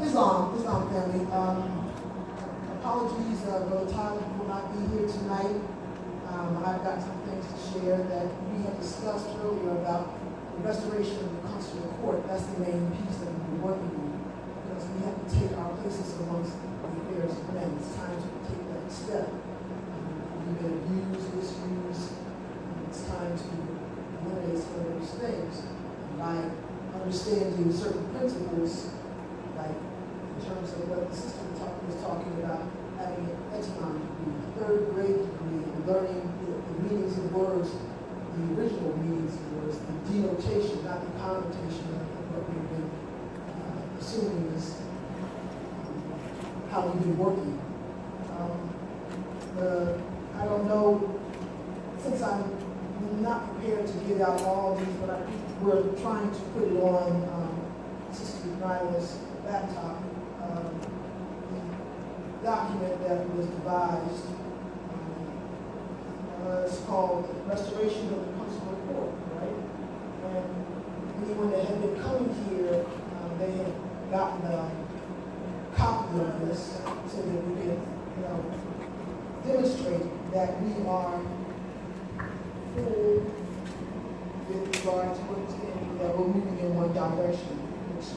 Islam family. Apologies, Brother Tyler will not be here tonight. I've got some things to share that we have discussed earlier about the restoration of the consular court. That's the main piece that we've been working on, because we have to take our places amongst the affairs of men. It's time to take that step. We've been abused, misused. It's time to eliminate some of those things. By understanding certain principles, like in terms of what the sister was talking about, having an echelon degree, third grade degree, and learning the meanings of words, the original meanings of words, the denotation, not the connotation of what we've been assuming is how we've been working. I don't know, since I'm not prepared to give out all these, but we're trying to put it on Sister Nailah's laptop. The document that was devised is called Restoration of the Consular Court, right? And anyone that had been coming here, they had gotten a copy of this so that we can, demonstrate that we are full with regard to understanding that we're moving in one direction, which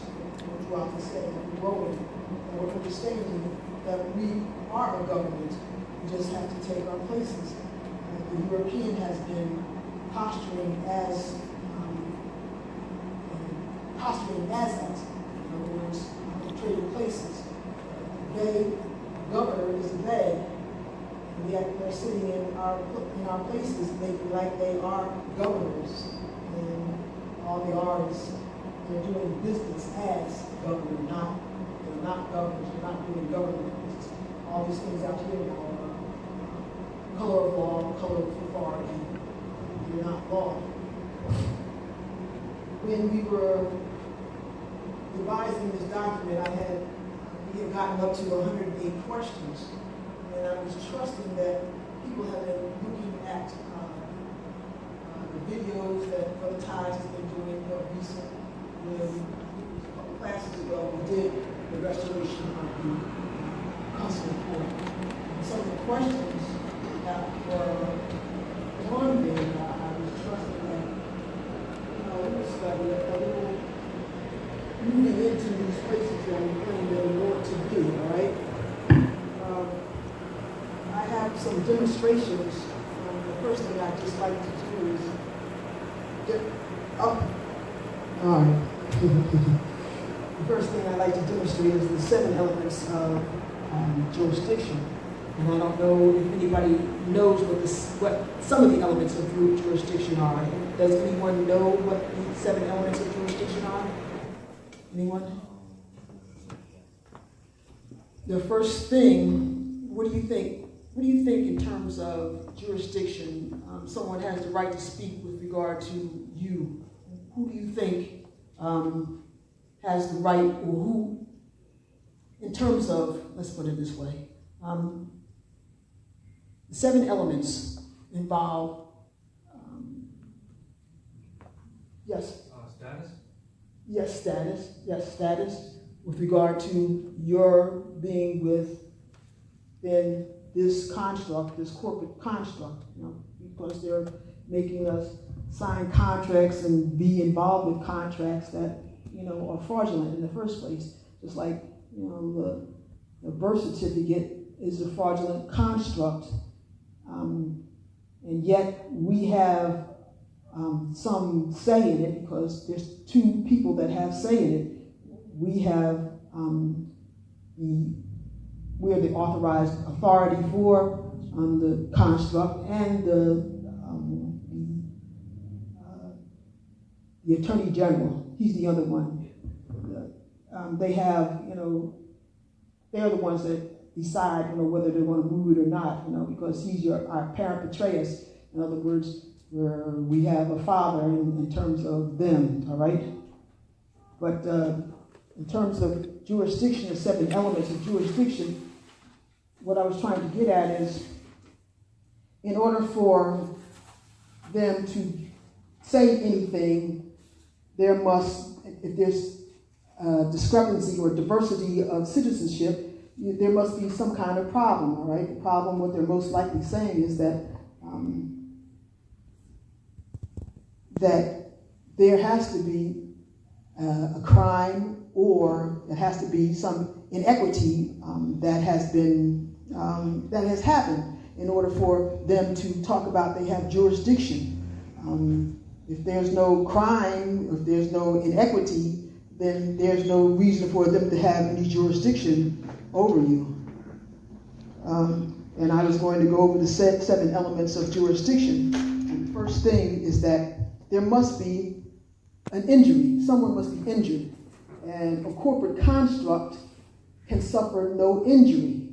throughout the saying, we're growing, and we're understanding that we are a government. We just have to take our places. The European has been posturing as that. In other words, trading places. They, governor is a they, and yet they're sitting in our places making like they are governors. And all they are is they're doing business as governor, they're not governors, they're not doing government. All these things out here now are color of law, color of authority. They're not law. When we were devising this document, we had gotten up to 108 questions, and I was trusting that people have been looking at the videos that Brother Taj has been doing recent. When a couple classes ago, we did the restoration of the consular court. And some of the questions that were on there, I was trusting that, it was like a little moving into these places that we claim that we want to do, all right? I have some demonstrations. The first thing I'd just like to do is all right. The first thing I'd like to demonstrate is the 7 elements of jurisdiction. And I don't know if anybody knows what some of the elements of jurisdiction are. Does anyone know what the 7 elements of jurisdiction are? Anyone? The first thing, what do you think? What do you think in terms of jurisdiction? Someone has the right to speak with regard to you. Who do you think has the right, or who, in terms of, let's put it this way, the 7 elements involve, yes? Status? Yes, status. Yes, status. With regard to your being within this construct, this corporate construct, because they're making us sign contracts and be involved with contracts that, are fraudulent in the first place. Just like, the birth certificate is a fraudulent construct. And yet we have some say in it, because there's 2 people that have say in it. We have we're the authorized authority for the construct, and the Attorney General. He's the other one. They have, they're the ones that decide, whether they want to move it or not, because he's our parent patrias. In other words, where we have a father in terms of them, all right? But in terms of jurisdiction, the 7 elements of jurisdiction, what I was trying to get at is, in order for them to say anything, there must, if there's discrepancy or diversity of citizenship, there must be some kind of problem, all right? The problem, what they're most likely saying is that that there has to be a crime, or there has to be some inequity that has been that has happened in order for them to talk about they have jurisdiction. If there's no crime, if there's no inequity, then there's no reason for them to have any jurisdiction over you. And I was going to go over the 7 elements of jurisdiction. And the first thing is that there must be an injury. Someone must be injured. And a corporate construct can suffer no injury.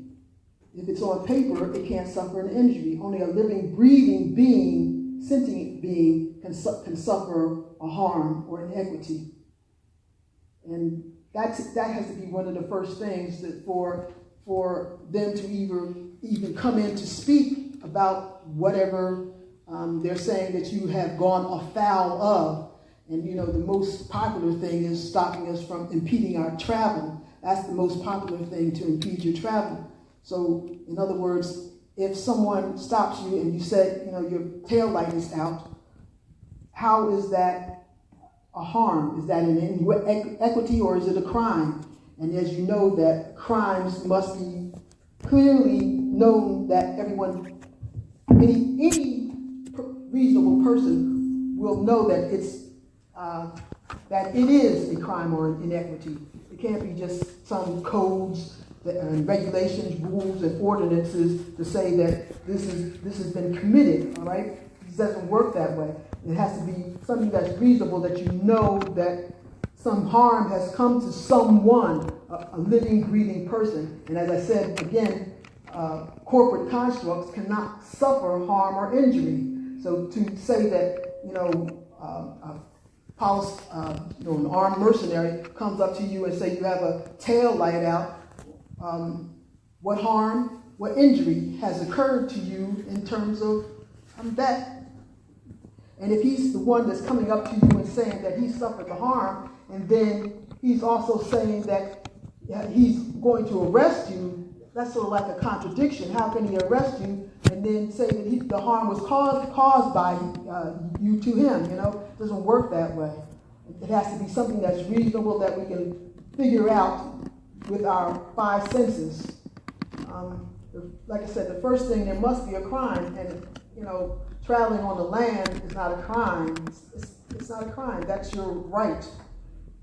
If it's on paper, it can't suffer an injury. Only a living, breathing being, sentient being, can suffer a harm or inequity. And that has to be one of the first things that for them to even come in to speak about whatever they're saying that you have gone afoul of. And you know, the most popular thing is stopping us from impeding our travel. That's the most popular thing, to impede your travel. So, in other words, if someone stops you and you said, you know, your tail light is out, how is that a harm? Is that an inequity, or is it a crime? And as you know, that crimes must be clearly known, that everyone, any reasonable person will know that it is a crime or an inequity. It can't be just some codes and regulations, rules, and ordinances to say that this has been committed. All right, it doesn't work that way. It has to be something that's reasonable, that you know that some harm has come to someone, a living, breathing person. And as I said again, corporate constructs cannot suffer harm or injury. So to say that, you know, an armed mercenary comes up to you and say you have a tail light out, what harm, what injury has occurred to you in terms of that? And if he's the one that's coming up to you and saying that he suffered the harm, and then he's also saying that he's going to arrest you, that's sort of like a contradiction. How can he arrest you and then say that the harm was caused by you to him? You know, it doesn't work that way. It has to be something that's reasonable, that we can figure out with our 5 senses. Like I said, the first thing, there must be a crime. And, you know, traveling on the land is not a crime. It's not a crime. That's your right.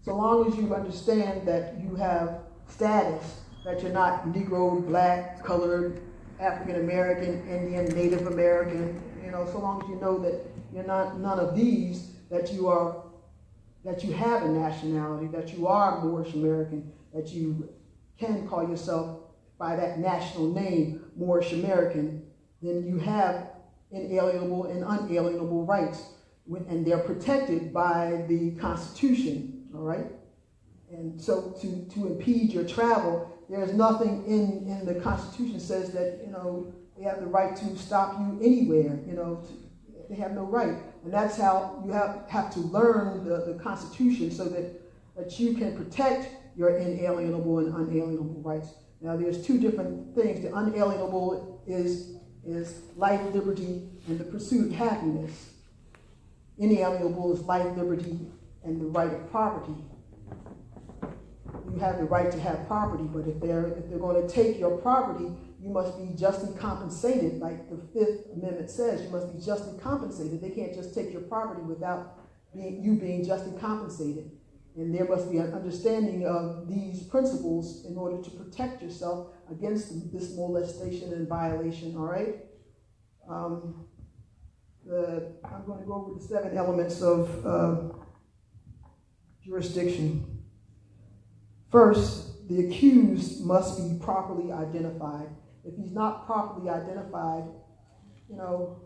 So long as you understand that you have status, that you're not Negro, black, colored, African American, Indian, Native American, you know, so long as you know that you're not none of these, that you have a nationality, that you are Moorish American, that you can call yourself by that national name, Moorish American, then you have inalienable and unalienable rights, and they're protected by the Constitution, all right? And so to impede your travel, there's nothing in the Constitution says that, you know, they have the right to stop you anywhere, you know, they have no right. And that's how you have to learn the Constitution, so that you can protect your inalienable and unalienable rights. Now, there's 2 different things. The unalienable is life, liberty, and the pursuit of happiness. Inalienable is life, liberty, and the right of property. You have the right to have property, but if they're going to take your property, you must be justly compensated. Like the 5th Amendment says, you must be justly compensated. They can't just take your property without you being justly compensated. And there must be an understanding of these principles in order to protect yourself against this molestation and violation, all right? I'm going to go over the 7 elements of jurisdiction. First, the accused must be properly identified. If he's not properly identified, you know,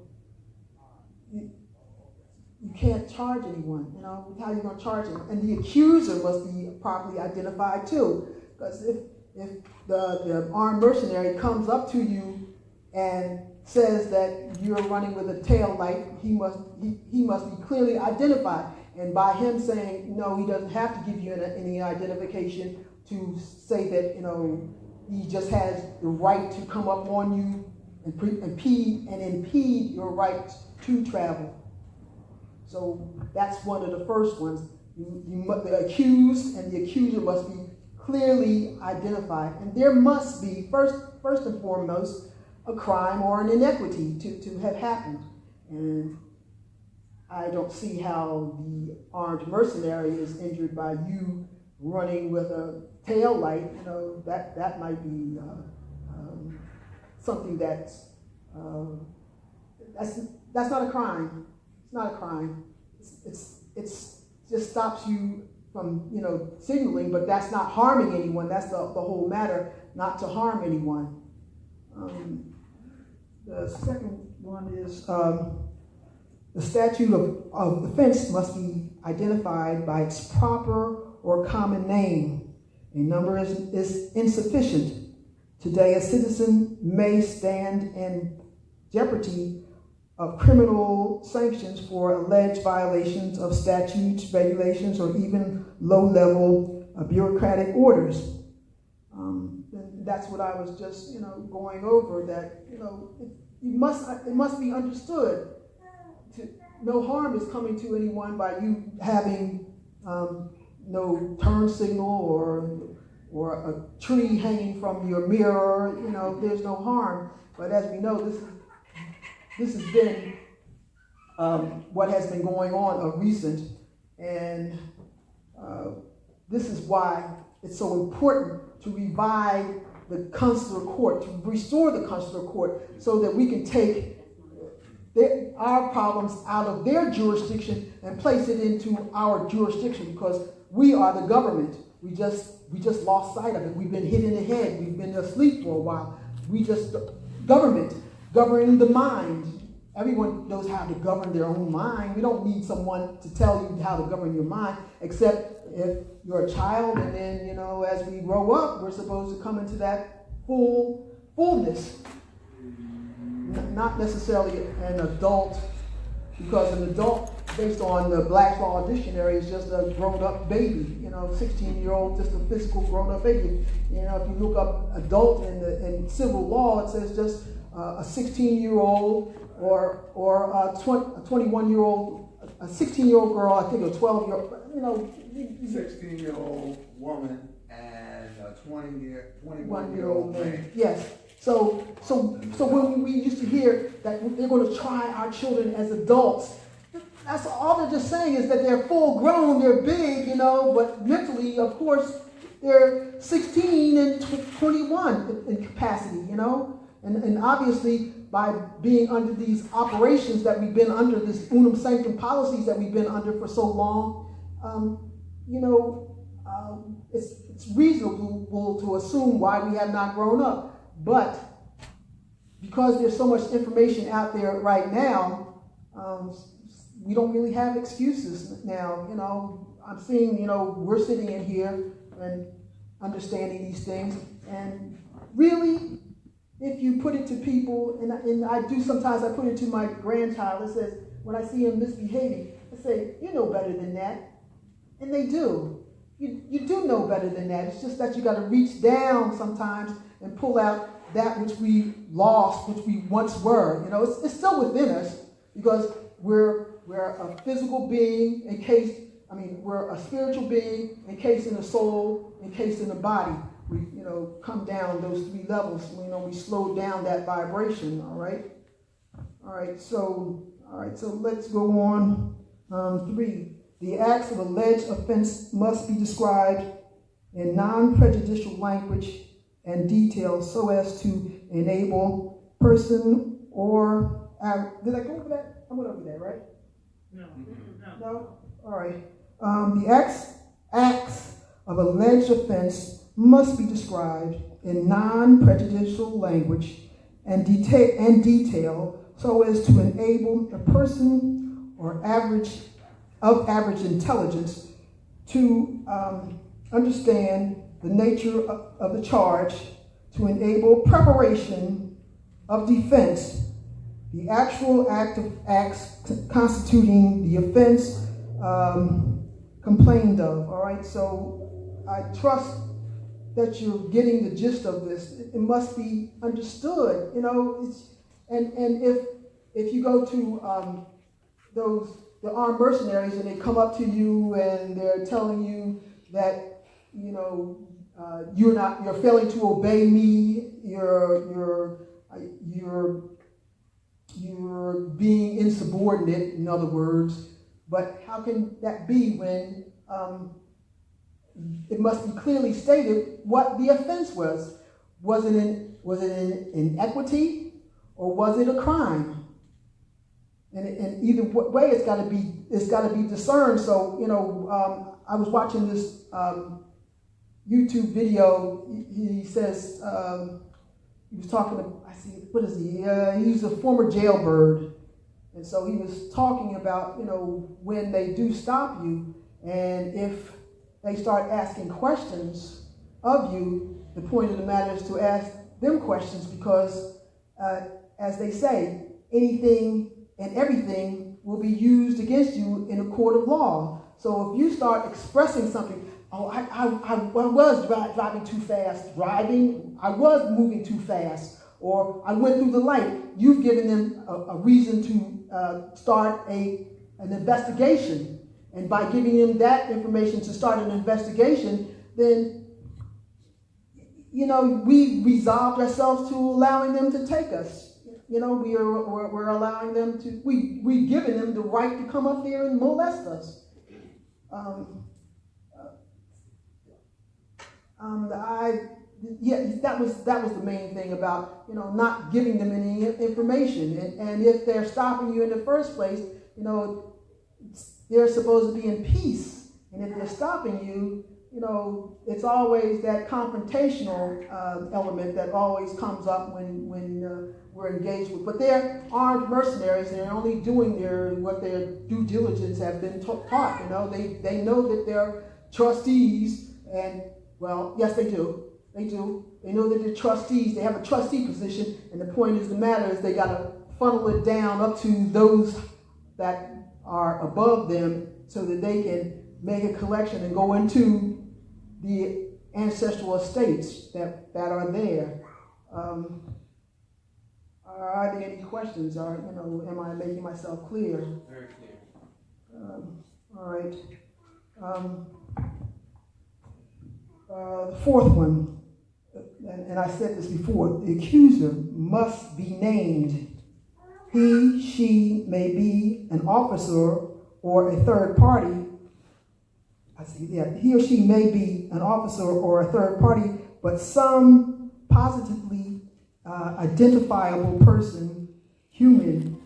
you can't charge anyone. You know, how are you going to charge him? And the accuser must be properly identified too. Because if the armed mercenary comes up to you and says that you're running with a tail light, he must be clearly identified. And by him saying, no, he doesn't have to give you any identification to say that, he just has the right to come up on you and impede your right to travel. So that's one of the first ones. The accused and the accuser must be clearly identified. And there must be, first and foremost, a crime or an inequity to have happened. And I don't see how the armed mercenary is injured by you running with a tail light. That might be something that's not a crime. It's not a crime. It's just stops you from signaling, but that's not harming anyone. That's the whole matter, not to harm anyone. The second one is the statute of offense must be identified by its proper or common name. A number is insufficient. Today, a citizen may stand in jeopardy of criminal sanctions for alleged violations of statutes, regulations, or even low-level bureaucratic orders. That's what I was just, going over. That it must be understood. No harm is coming to anyone by you having no turn signal or a tree hanging from your mirror. There's no harm. But as we know, this has been what has been going on of recent, and this is why it's so important to revive the consular court, to restore the consular court, so that we can take our problems out of their jurisdiction and place it into our jurisdiction, because we are the government. We just lost sight of it. We've been hit in the head. We've been asleep for a while. Governing the mind. Everyone knows how to govern their own mind. We don't need someone to tell you how to govern your mind, except if you're a child, and then, as we grow up, we're supposed to come into that fullness. Not necessarily an adult, because an adult, based on the Black's Law Dictionary, is just a grown-up baby. 16-year-old, just a physical grown-up baby. If you look up adult in civil law, it says just a 16-year-old or a 21-year-old, a 16-year-old girl, I think a 12-year-old, 16-year-old woman and a 21-year-old man. Yes. So when we used to hear that they're going to try our children as adults, that's all they're just saying is that they're full grown, they're big, but mentally, of course, they're 16 and 21 in capacity, and obviously by being under these operations that we've been under, this unum sanctum policies that we've been under for so long, it's reasonable to assume why we have not grown up. But because there's so much information out there right now, we don't really have excuses now. I'm seeing, we're sitting in here and understanding these things. And really, if you put it to people, and I do sometimes, I put it to my grandchild, it says, when I see him misbehaving, I say, you know better than that. And they do. You do know better than that. It's just that you got to reach down sometimes and pull out that which we lost, which we once were. It's still within us, because we're a physical being we're a spiritual being encased in a soul, encased in a body. We, come down those three levels. We slow down that vibration. All right. So let's go on. 3. The acts of alleged offense must be described in non-prejudicial language and detail so as to enable person or... did I go over that? I went over that, right? No? All right. The acts of alleged offense must be described in non-prejudicial language and detail so as to enable a person or average intelligence to understand the nature of the charge, to enable preparation of defense, the actual acts constituting the offense complained of. All right, so I trust that you're getting the gist of this. It must be understood, you know. And if you go to the armed mercenaries and they come up to you and they're telling you that, you know, you're failing to obey me, you're being insubordinate, in other words. But how can that be when it must be clearly stated what the offense was? Was it an inequity or was it a crime? And either way, it's got to be discerned. So, you know, I was watching this YouTube video. He says he was talking to, I see, what is he? He's a former jailbird, and so he was talking about, you know, when they do stop you, and if they start asking questions of you, the point of the matter is to ask them questions because, as they say, anything and everything will be used against you in a court of law. So if you start expressing something, oh, I was driving too fast, I was moving too fast, or I went through the light, you've given them a reason to start an investigation. And by giving them that information to start an investigation, then, you know, we resolved ourselves to allowing them to take us. You know, we're allowing them to, we've given them the right to come up there and molest us. That was the main thing about, you know, not giving them any information. And if they're stopping you in the first place, you know, they're supposed to be in peace. And if they're stopping you, you know, it's always that confrontational element that always comes up when we're engaged with. But they're armed mercenaries, and they're only doing what their due diligence have been taught. You know, they know that they're trustees, and well, yes, they do. They do. They know that they're trustees. They have a trustee position, and the point is, the matter is, they got to funnel it down up to those that are above them, so that they can make a collection and go into the ancestral estates that are there. Are there any questions? Or, you know, am I making myself clear? Very clear. All right. The fourth one, and I said this before, the accuser must be named. He, she may be an officer or a third party. He or she may be an officer or a third party, but some positively identifiable person, human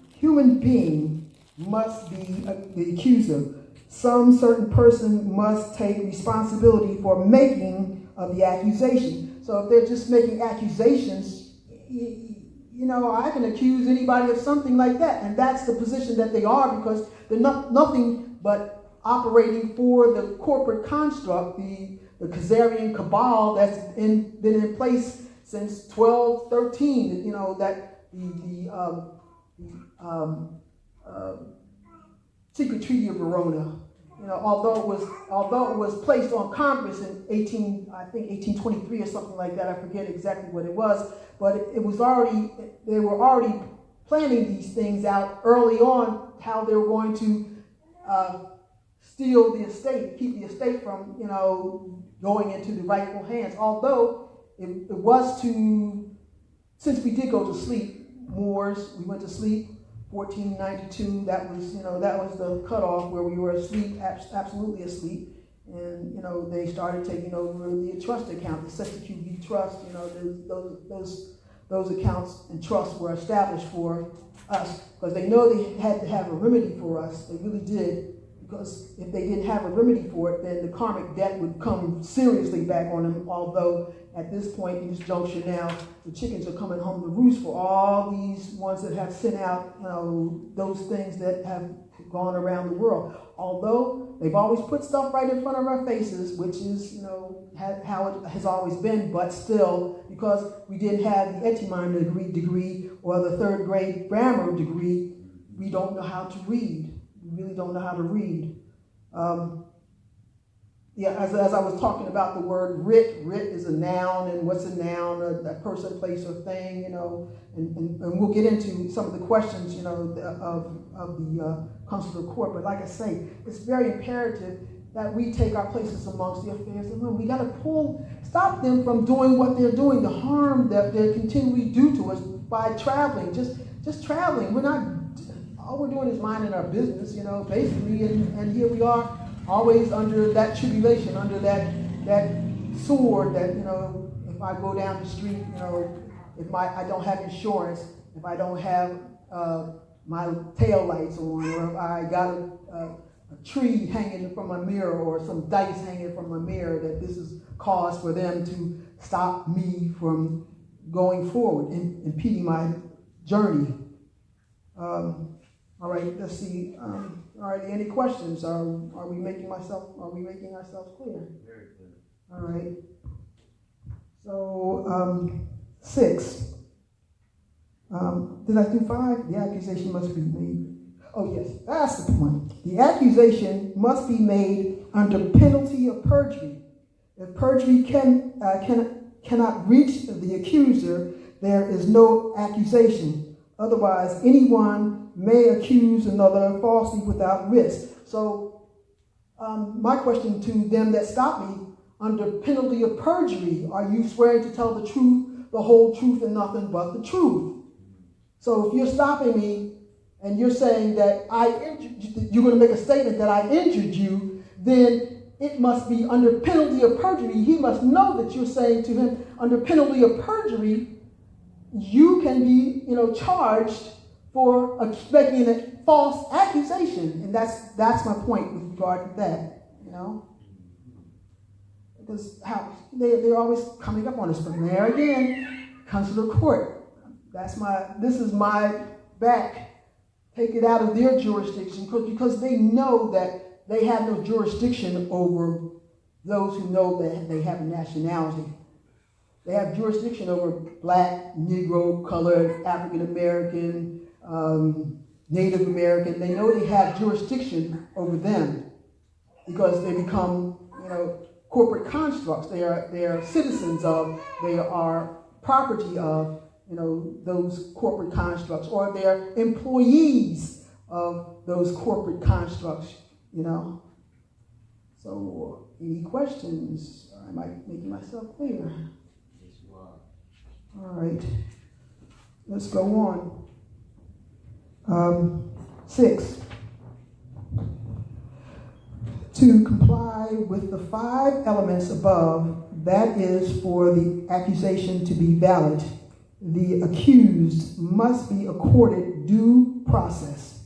being must be the accuser. Some certain person must take responsibility for making of the accusation. So if they're just making accusations, you know, I can accuse anybody of something like that, and that's the position that they are, because they're nothing but operating for the corporate construct, the Khazarian cabal that's been in place since 1213. You know, that the secret treaty of Verona. You know, although it was placed on Congress in 1823 or something like that. I forget exactly what it was, but they were already planning these things out early on, how they were going to steal the estate, keep the estate from, you know, going into the rightful hands. Although it was since we did go to sleep, Moors, we went to sleep, 1492, that was the cutoff where we were asleep, absolutely asleep. And, you know, they started taking over the trust account, the Sexta Trust. You know, those accounts and trusts were established for us because they know they had to have a remedy for us. They really did. Because if they didn't have a remedy for it, then the karmic debt would come seriously back on them. Although at this point, in this juncture now, the chickens are coming home to roost for all these ones that have sent out, you know, those things that have gone around the world. Although they've always put stuff right in front of our faces, which is, you know, how it has always been, but still, because we didn't have the Etimine degree or the third grade grammar degree, we don't know how to read. We really don't know how to read. Yeah, as I was talking about the word writ is a noun, and what's a noun? A person, place, or thing, you know, and we'll get into some of the questions, you know, of the consular court. But like I say, it's very imperative that we take our places amongst the affairs of men. We got to stop them from doing what they're doing, the harm that they continually do to us by traveling, just traveling. All we're doing is minding our business, you know, basically, and here we are, always under that tribulation, under that sword that, you know, if I go down the street, you know, if I don't have insurance, if I don't have my tail lights on, or if I got a tree hanging from my mirror or some dice hanging from my mirror, that this is cause for them to stop me from going forward and impeding my journey. All right, let's see. All right, any questions? Are we making ourselves clear? Very clear. All right. So 6. Did I do 5? The accusation must be made. Oh yes, that's the point. The accusation must be made under penalty of perjury. If perjury cannot reach the accuser, there is no accusation. Otherwise, anyone may accuse another falsely without risk. So my question to them that stop me, under penalty of perjury, are you swearing to tell the truth, the whole truth, and nothing but the truth? So if you're stopping me and you're saying that you're going to make a statement that I injured you, then it must be under penalty of perjury. He must know that you're saying to him, under penalty of perjury, you can be, you know, charged for making a false accusation. And that's my point with regard to that, you know. Because they're always coming up on us. But there again, consular court. This is my back. Take it out of their jurisdiction, because they know that they have no jurisdiction over those who know that they have a nationality. They have jurisdiction over black, Negro, colored, African American, Native American. They know they have jurisdiction over them because they become, you know, corporate constructs. They are citizens of, they are property of, you know, those corporate constructs, or they're employees of those corporate constructs, you know. So, any questions? Am I making myself clear? Yes, you are. All right. Let's go on. 6. To comply with the 5 elements above, that is for the accusation to be valid, the accused must be accorded due process.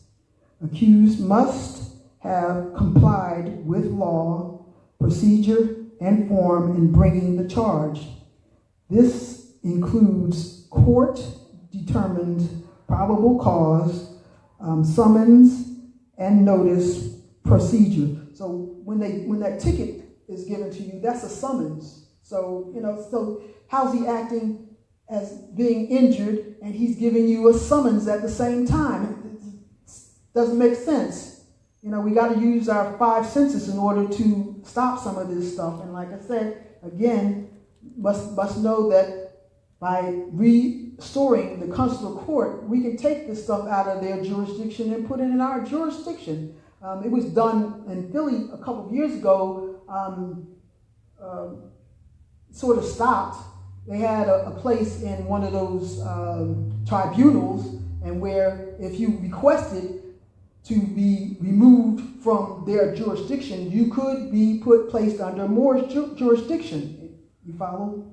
Accused must have complied with law, procedure, and form in bringing the charge. This includes court-determined probable cause, summons, and notice procedure. So when that ticket is given to you, that's a summons. So, you know, so how's he acting as being injured, and he's giving you a summons at the same time? It doesn't make sense. You know, we got to use our 5 senses in order to stop some of this stuff. And like I said, again, must know that by restoring the consular court, we can take this stuff out of their jurisdiction and put it in our jurisdiction. It was done in Philly a couple of years ago, sort of stopped. They had a place in one of those tribunals, and where if you requested to be removed from their jurisdiction, you could be placed under Moors jurisdiction. You follow?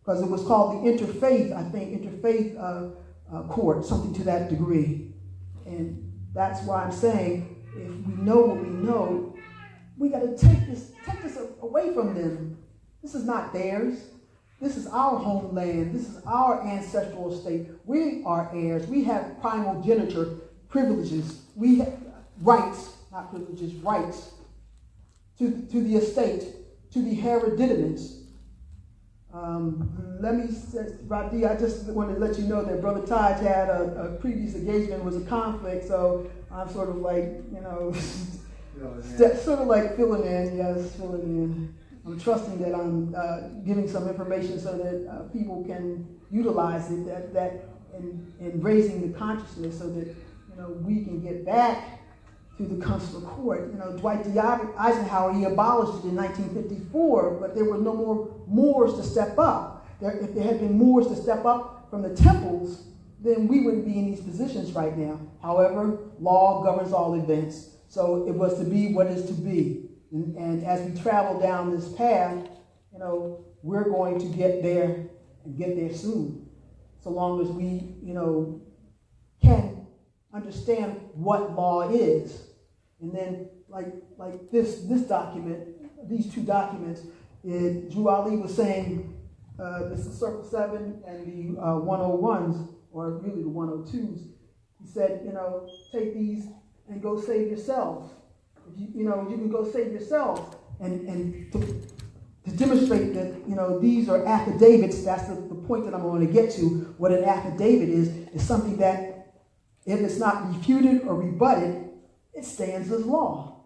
Because it was called the interfaith court, something to that degree. And that's why I'm saying, if we know what we know, we got to take this away from them. This is not theirs. This is our homeland. This is our ancestral estate. We are heirs. We have primogeniture privileges. We have rights, not privileges, rights to the estate, to the hereditaments. Let me say, Rodney, I just want to let you know that Brother Taj had a previous engagement, was a conflict, so I'm sort of like, you know, Sort of like filling in, yes, filling in. I'm trusting that I'm giving some information so that people can utilize it, that in raising the consciousness so that we can get back to the consular court. Dwight D. Eisenhower, he abolished it in 1954, but there were no more Moors to step up. If there had been Moors to step up from the temples, then we wouldn't be in these positions right now. However, law governs all events. So it was to be what is to be. And as we travel down this path, we're going to get there and get there soon. So long as we, can understand what law is. And then like this document, these two documents, Drew Ali was saying, this is Circle 7 and the 101s, or really the 102s. He said, take these and go save yourself. You can go save yourself. And to demonstrate that, these are affidavits, that's the point that I'm going to get to. What an affidavit is something that, if it's not refuted or rebutted, it stands as law.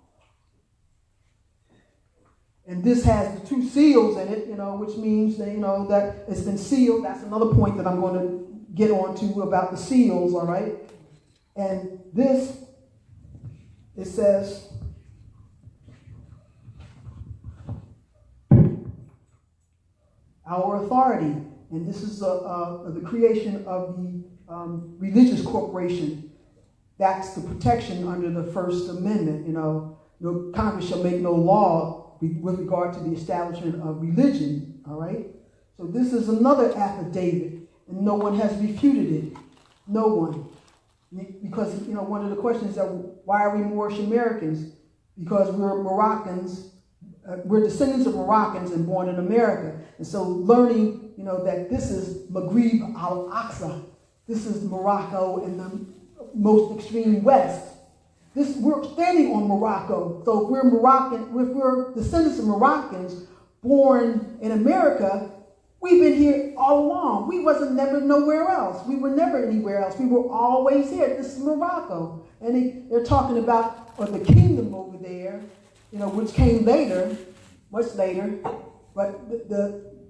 And this has the two seals in it, which means that, that it's been sealed. That's another point that I'm going to get on to about the seals, all right? And this, it says, our authority. And this is the creation of the religious corporation. That's the protection under the First Amendment. Congress shall make no law with regard to the establishment of religion, all right? So this is another affidavit, and no one has refuted it. No one. Because, one of the questions is, why are we Moorish Americans? Because we're Moroccans, we're descendants of Moroccans and born in America. And so learning, that this is Maghreb al-Aqsa, this is Morocco in the most extreme west. We're standing on Morocco. So if we're Moroccan, if we're descendants of Moroccans born in America, we've been here all along. We wasn't never nowhere else. We were never anywhere else. We were always here. This is Morocco. And they're talking about the kingdom over there, which came later, much later. But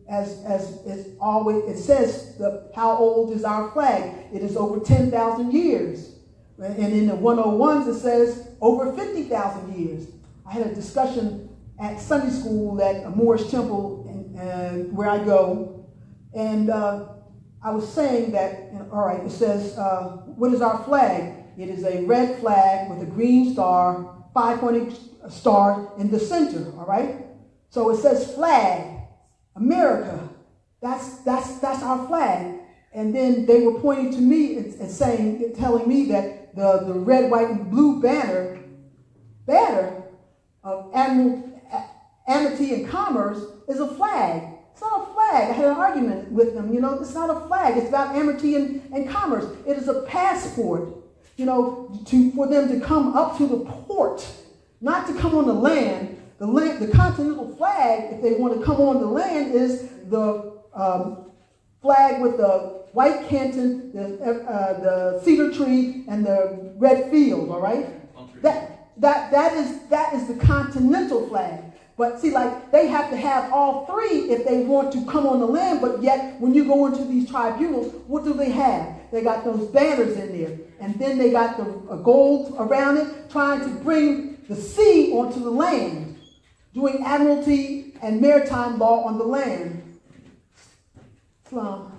as it's always, it says, how old is our flag? It is over 10,000 years. And in the 101s, it says over 50,000 years. I had a discussion at Sunday school at a Moorish temple where I go. And I was saying that, all right, it says, what is our flag? It is a red flag with a green star, 5-pointed star in the center, all right? So it says flag, America. That's our flag. And then they were pointing to me and telling me that the red, white, and blue banner of amity and commerce is a flag. It's not a flag. I had an argument with them. It's not a flag. It's about amity and commerce. It is a passport, for them to come up to the port, not to come on the land. The continental flag, if they want to come on the land, is the flag with the white canton, the cedar tree, and the red field. All right, that is the continental flag. But see, they have to have all three if they want to come on the land. But yet, when you go into these tribunals, what do they have? They got those banners in there, and then they got the gold around it, trying to bring the sea onto the land, doing admiralty and maritime law on the land. Islam.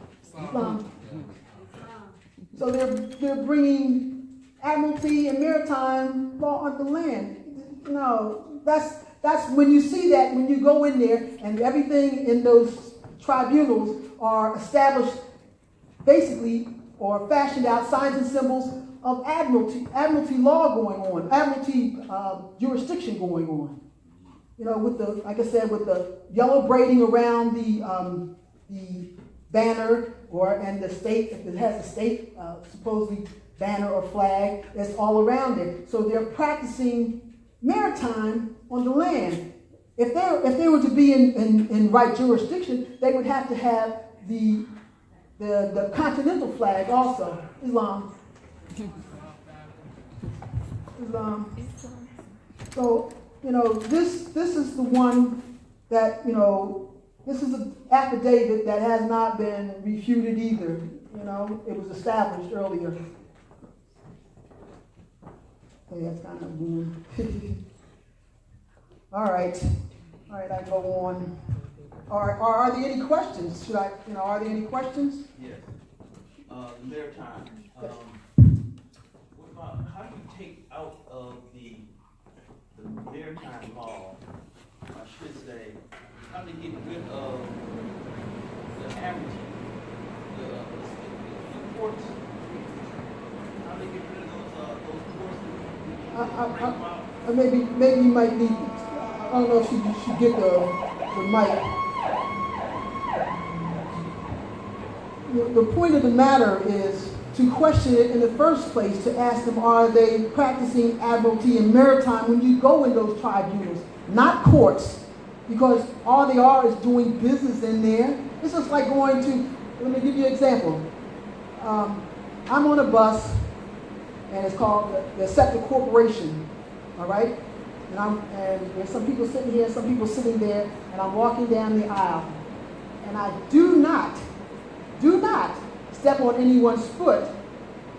So they're bringing admiralty and maritime law on the land. No, that's when you see that, when you go in there and everything in those tribunals are established basically or fashioned out signs and symbols of admiralty law going on, admiralty jurisdiction going on. With the, like I said, with the yellow braiding around the banner and the state, if it has a state supposedly banner or flag, that's all around it. So they're practicing maritime on the land. If they were to be in right jurisdiction, they would have to have the continental flag also. Islam. So, this is the one that, this is an affidavit that has not been refuted either. It was established earlier. So that's kind of weird. All right, I go on. Are there any questions? Are there any questions? Yes. The maritime. What about, how do you take out of the maritime law, I should say, how do you get rid of the averaging, the courts? How do you get rid of those courts? Maybe you might need, I don't know if you should get the mic. The point of the matter is to question it in the first place, to ask them, are they practicing admiralty and maritime when you go in those tribunals, not courts, because all they are is doing business in there. It's just like going to, let me give you an example. I'm on a bus, and it's called the Scepter Corporation, all right? And there's some people sitting here, some people sitting there, and I'm walking down the aisle. And I do not step on anyone's foot,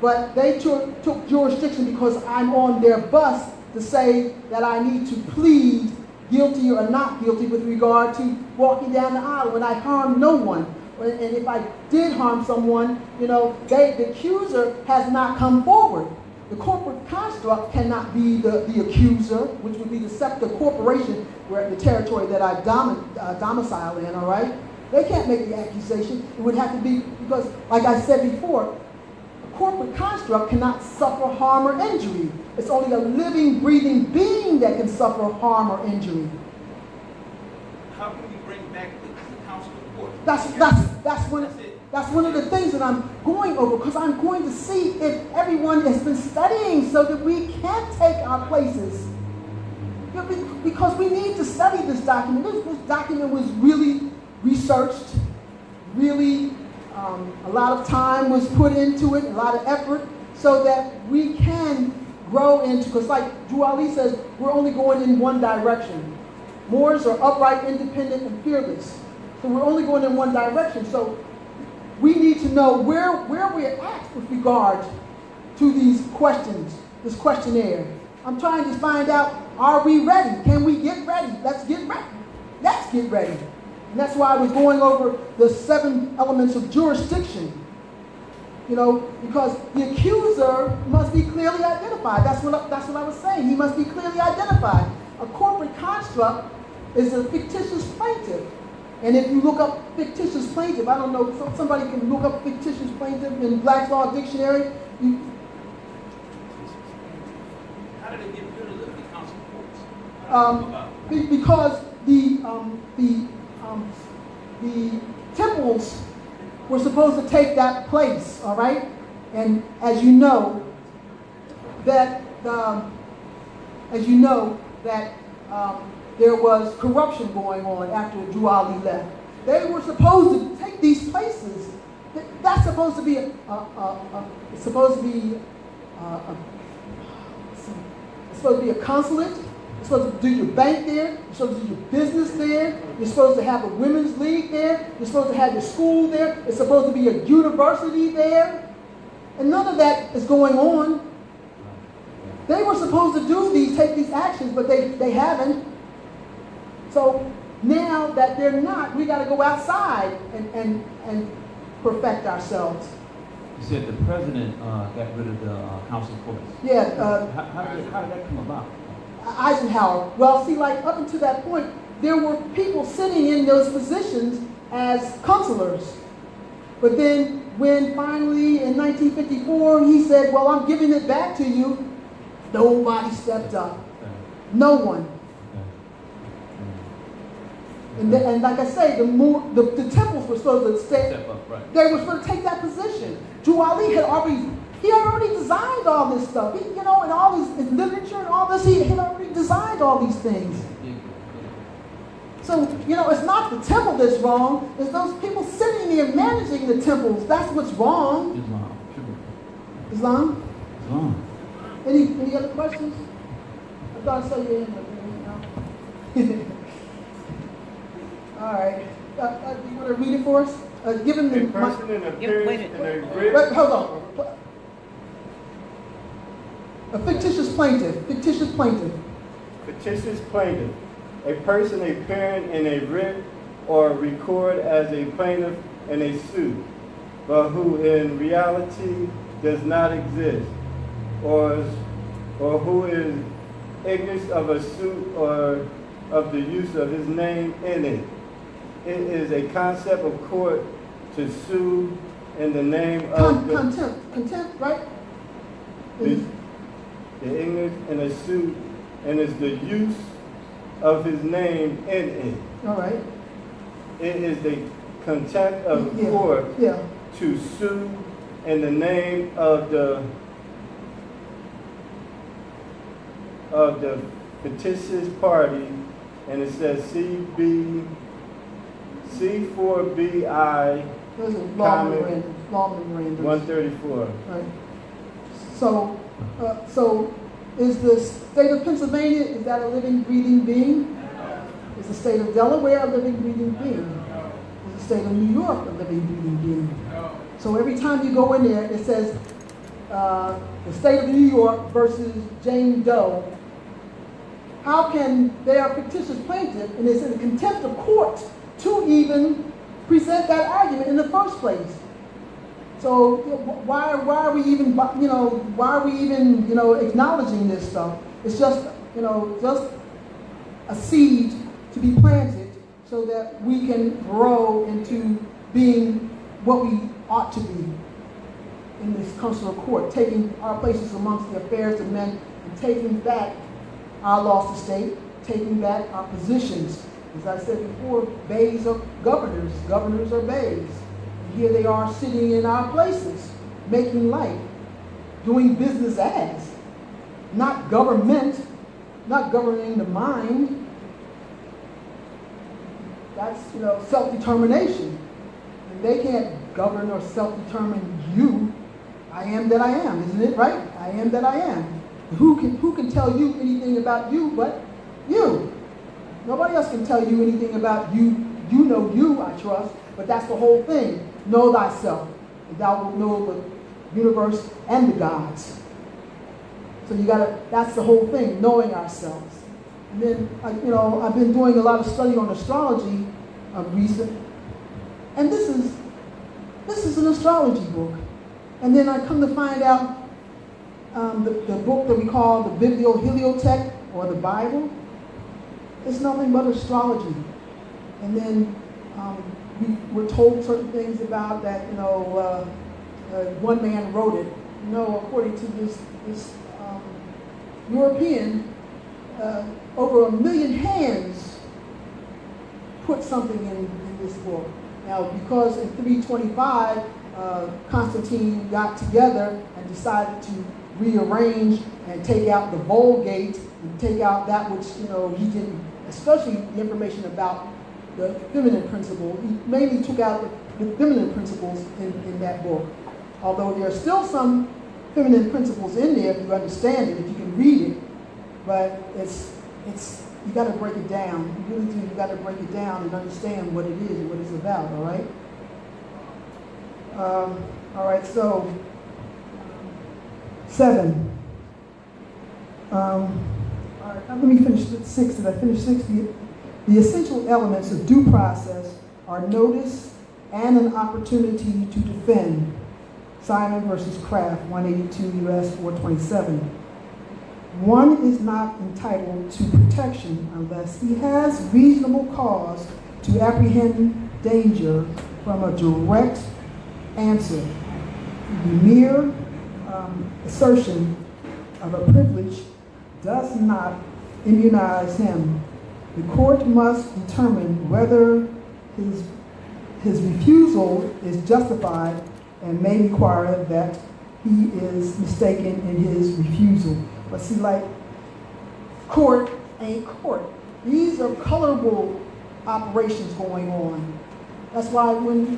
but they took jurisdiction because I'm on their bus to say that I need to plead guilty or not guilty with regard to walking down the aisle when I harm no one. And if I did harm someone, the accuser has not come forward. The corporate construct cannot be the accuser, which would be the Scepter Corporation, where the territory that I domicile in, all right? They can't make the accusation. It would have to be, because, like I said before, a corporate construct cannot suffer harm or injury. It's only a living, breathing being that can suffer harm or injury. How can we bring back the council of court? That's one of the things that I'm going over, because I'm going to see if everyone has been studying so that we can take our places. Because we need to study this document. This document was really researched, really a lot of time was put into it, a lot of effort, so that we can grow into, because like Drew Ali says, we're only going in one direction. Moors are upright, independent, and fearless. So we're only going in one direction. So we need to know where we're at with regard to these questions, this questionnaire. I'm trying to find out, are we ready? Can we get ready? Let's get ready. Let's get ready. And that's why I was going over the 7 elements of jurisdiction. Because the accuser must be clearly identified. That's what I was saying. He must be clearly identified. A corporate construct is a fictitious plaintiff. And if you look up fictitious plaintiff, I don't know, somebody can look up fictitious plaintiff in Black's Law Dictionary. How did they get rid of the council courts? Because the temples were supposed to take that place, all right? And as you know, that there was corruption going on after Drew Ali left. They were supposed to take these places. That's supposed to be it's supposed to be a consulate. You're supposed to do your bank there. You're supposed to do your business there. You're supposed to have a women's league there. You're supposed to have your school there. It's supposed to be a university there. And none of that is going on. They were supposed to take these actions, but they haven't. So now that they're not, we got to go outside and perfect ourselves. You said the president got rid of the council courts. Yeah. How did that come about? Eisenhower. Well, see, like up until that point, there were people sitting in those positions as consulars. But then when finally in 1954 he said, well, I'm giving it back to you, nobody stepped up. No one. And like I say, the temples were supposed to step up, right. They were supposed to take that position. Drew Ali had already designed all this stuff. And all this literature and all this, he had already designed all these things. So, it's not the temple that's wrong. It's those people sitting there managing the temples. That's what's wrong. Islam? Any other questions? thought I saw your hand up there. All right. You want to read it for us? Given the A person in appearance in a writ. Wait, hold on. A fictitious plaintiff. Fictitious plaintiff. Fictitious plaintiff. A person appearing in a writ or record as a plaintiff in a suit, but who in reality does not exist, or who is ignorant of a suit or of the use of his name in it. It is a concept of court to sue in the name of Contempt, right? the ignorance in a suit, and is the use of his name in it. All right. It is the contempt of Yeah. court Yeah. to sue in the name of the fictitious party, and it says C4BI Those are Comment. law memorandums. 134. Right. So is the state of Pennsylvania, is that a living, breathing being? Is the state of Delaware a living, breathing being? Is the state of New York a living, breathing being? So every time you go in there, it says the state of New York versus Jane Doe. How can they are fictitious plaintiff and it's in contempt of court to even present that argument in the first place? So why are we even acknowledging this stuff? It's just just a seed to be planted so that we can grow into being what we ought to be in this consular court, taking our places amongst the affairs of men and taking back our lost estate, taking back our positions. As I said before, bays are governors, governors are bays. And here they are sitting in our places, making life, doing business as, not government, not governing the mind. That's, self-determination. And they can't govern or self-determine you. I am that I am, isn't it right? I am that I am. Who can tell you anything about you but you? Nobody else can tell you anything about you. You know you, I trust, but that's the whole thing. Know thyself, and thou wilt know the universe and the gods. So that's the whole thing, knowing ourselves. And then, I've been doing a lot of study on astrology of recent, and this is an astrology book. And then I come to find out the book that we call the Biblioheliothek, or the Bible, it's nothing but astrology. And then we're told certain things about that, one man wrote it. According to this European, over 1 million hands put something in this book. Now, because in 325, Constantine got together and decided to rearrange and take out the Vulgate and take out that which, he didn't, especially the information about the feminine principle. He mainly took out the feminine principles in that book. Although there are still some feminine principles in there if you understand it, if you can read it. But it's you got to break it down. You really do. You got to break it down and understand what it is and what it's about. All right. All right. So 7. All right. Let me finish 6. Did I finish 6? The essential elements of due process are notice and an opportunity to defend. Simon versus Kraft, 182 U.S. 427. One is not entitled to protection unless he has reasonable cause to apprehend danger from a direct answer. The mere assertion of a privilege does not immunize him. The court must determine whether his refusal is justified and may require that he is mistaken in his refusal. But see, court ain't court. These are colorable operations going on. That's why when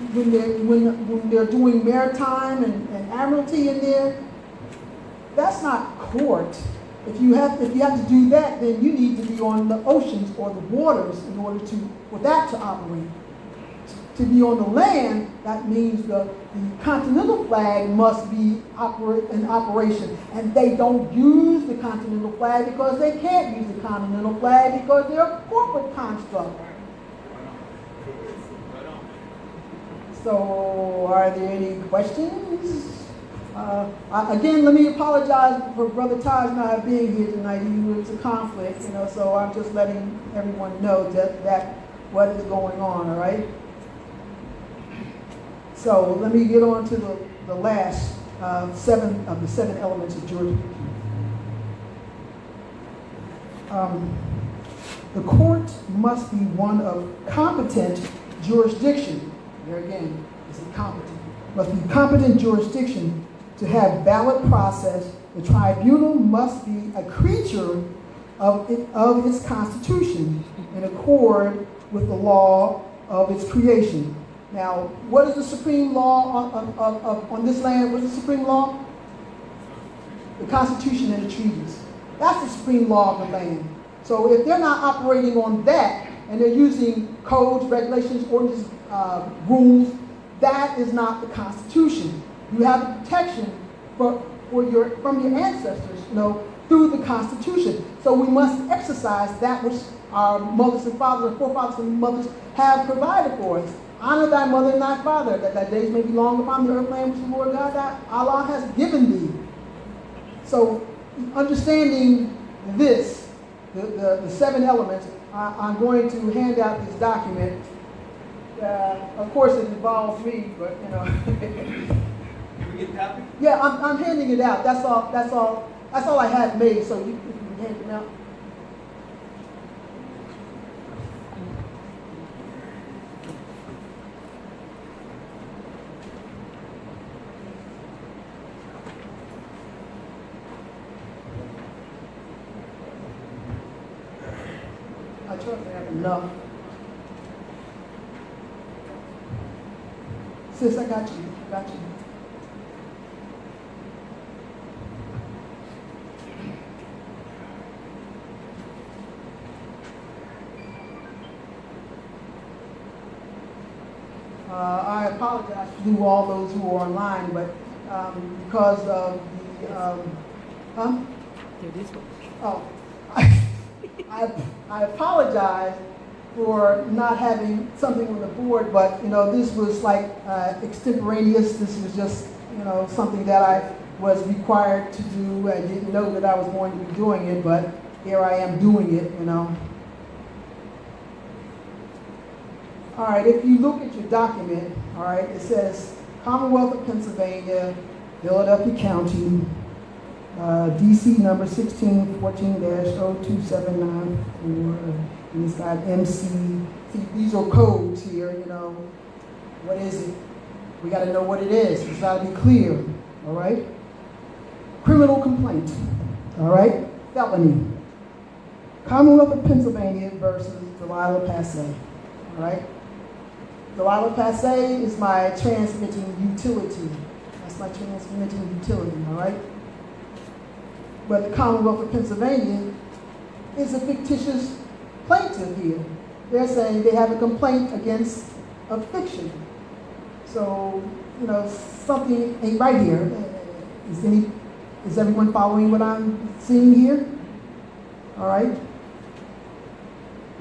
they're doing maritime and admiralty in there, that's not court. if you have to do that, then you need to be on the oceans or the waters in order for that to operate. To be on the land, that means the continental flag must be in operation. And they don't use the continental flag because they can't use the continental flag because they're a corporate construct. So, are there any questions? Again, let me apologize for Brother Taj not being here tonight. He was a conflict, so I'm just letting everyone know that what is going on, all right? So let me get on to the last seven of the 7 elements of jurisdiction. The court must be one of competent jurisdiction. There again, is it competent? Must be competent jurisdiction to have ballot process. The tribunal must be a creature of its constitution in accord with the law of its creation. Now, what is the supreme law on this land? What's the supreme law? The Constitution and the treaties. That's the supreme law of the land. So if they're not operating on that, and they're using codes, regulations, ordinances, rules, that is not the Constitution. You have the protection from your ancestors, through the Constitution. So we must exercise that which our mothers and fathers, our forefathers and mothers have provided for us. Honor thy mother and thy father, that thy days may be long upon the earth land which the Lord God thy Allah has given thee. So, understanding this, the 7 elements, I'm going to hand out this document. Of course, it involves me, but Can we get a copy? Yeah, I'm handing it out. That's all I had made. So you can hand it out. I trust I have enough. Sis, I got you. Got you. I apologize to all those who are online, but because of I apologize for not having something on the board, but this was like extemporaneous. This was just something that I was required to do. I didn't know that I was going to be doing it, but here I am doing it. All right, if you look at your document, all right, it says Commonwealth of Pennsylvania, Philadelphia County, DC number 1614-02794, and it's got MC. See, these are codes here, What is it? We got to know what it is. It's got to be clear, all right? Criminal complaint, all right? Felony. Commonwealth of Pennsylvania versus Delilah Passe, all right? Delilah Passe is my transmitting utility. That's my transmitting utility, all right? But the Commonwealth of Pennsylvania is a fictitious plaintiff here. They're saying they have a complaint against a fiction. So, something ain't right here. Is everyone following what I'm seeing here? All right?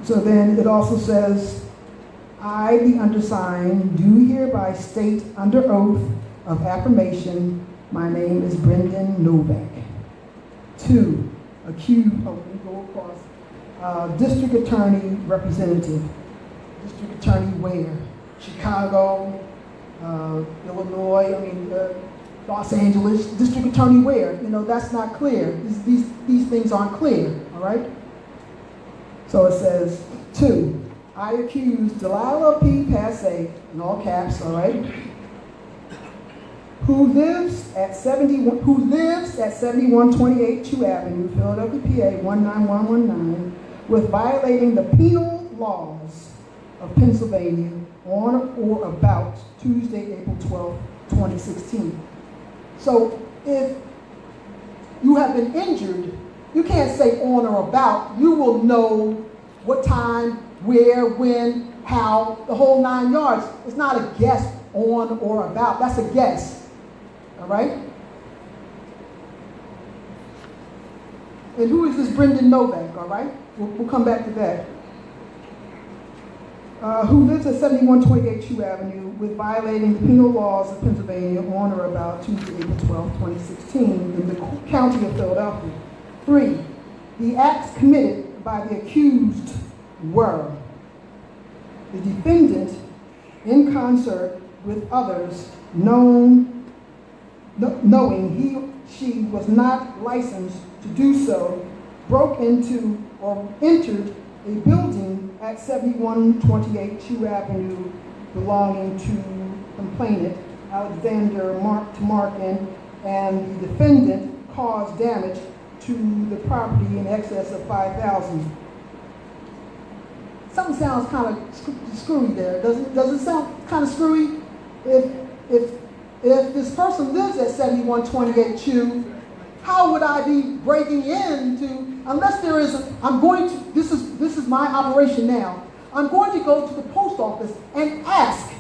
So then it also says, I, the undersigned, do hereby state under oath of affirmation, my name is Brendan Novak. 2, accused, let me go across. District Attorney Representative. District Attorney where? Chicago, Illinois, Los Angeles. District Attorney where? That's not clear. These things aren't clear, all right? So it says, 2, I accuse Delilah P. Passe, in all caps, all right, who lives at 7128 Chew Avenue, Philadelphia, PA 19119, with violating the penal laws of Pennsylvania on or about Tuesday, April 12, 2016. So if you have been injured You can't say on or about. You will know what time, where, when, how, the whole 9 yards. It's not a guess on or about. That's a guess. All right? And who is this Brendan Novak? All right? We'll come back to that. Who lives at 7128 Chew Avenue with violating the penal laws of Pennsylvania on or about Tuesday, April 12, 2016 in the county of Philadelphia. 3, the acts committed by the accused were the defendant in concert with others knowing she was not licensed to do so, broke into or entered a building at 7128 Chew Avenue belonging to complainant Alexander Markin, and the defendant caused damage to the property in excess of $5,000. Something sounds kind of screwy there. Does it sound kind of screwy? If this person lives at 7128 Chew, how would I be breaking into, unless there is, this is my operation now. I'm going to go to the post office and ask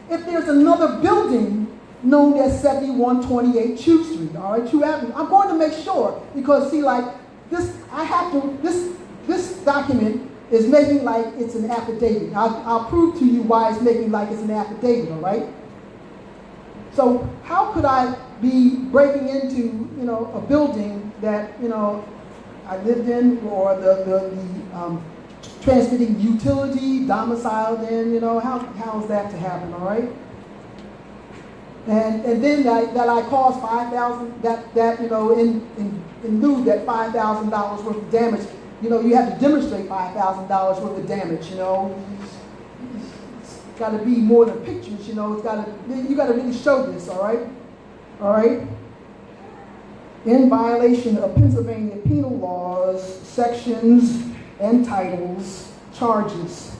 if there's another building known as 7128 Chew Street, all right, Chew Avenue. I'm going to make sure, because see, like, this document is making like it's an affidavit. I'll prove to you why it's making like it's an affidavit, all right? So how could I be breaking into, a building that, I lived in, or the transmitting utility, domiciled in, how is that to happen, all right? And then that I caused $5,000, in lieu that $5,000 worth of damage, you have to demonstrate $5,000 worth of damage, It's got to be more than pictures, you got to really show this, all right? All right? In violation of Pennsylvania penal laws, sections and titles, charges.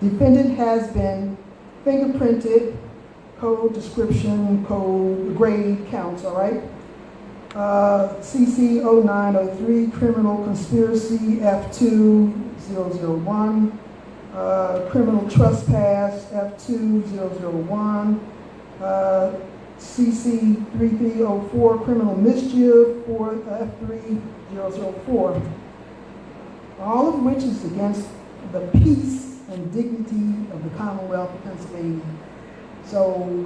Defendant has been fingerprinted, code description, code grade counts, all right? CC 0903, criminal conspiracy, F2001, criminal trespass, F2001, CC 3304, criminal mischief, for F3004. All of which is against the peace and dignity of the Commonwealth of Pennsylvania. So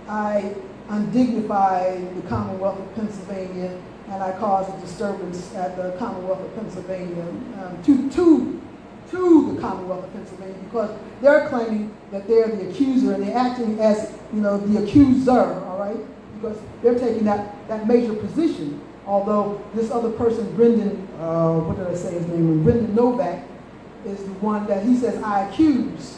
I undignify the Commonwealth of Pennsylvania, and I cause a disturbance at the Commonwealth of Pennsylvania to the Commonwealth of Pennsylvania, because they're claiming that they're the accuser and they're acting as the accuser, all right? Because they're taking that major position. Although this other person, Brendan, what did I say his name was? Brendan Novak, is the one that he says I accuse.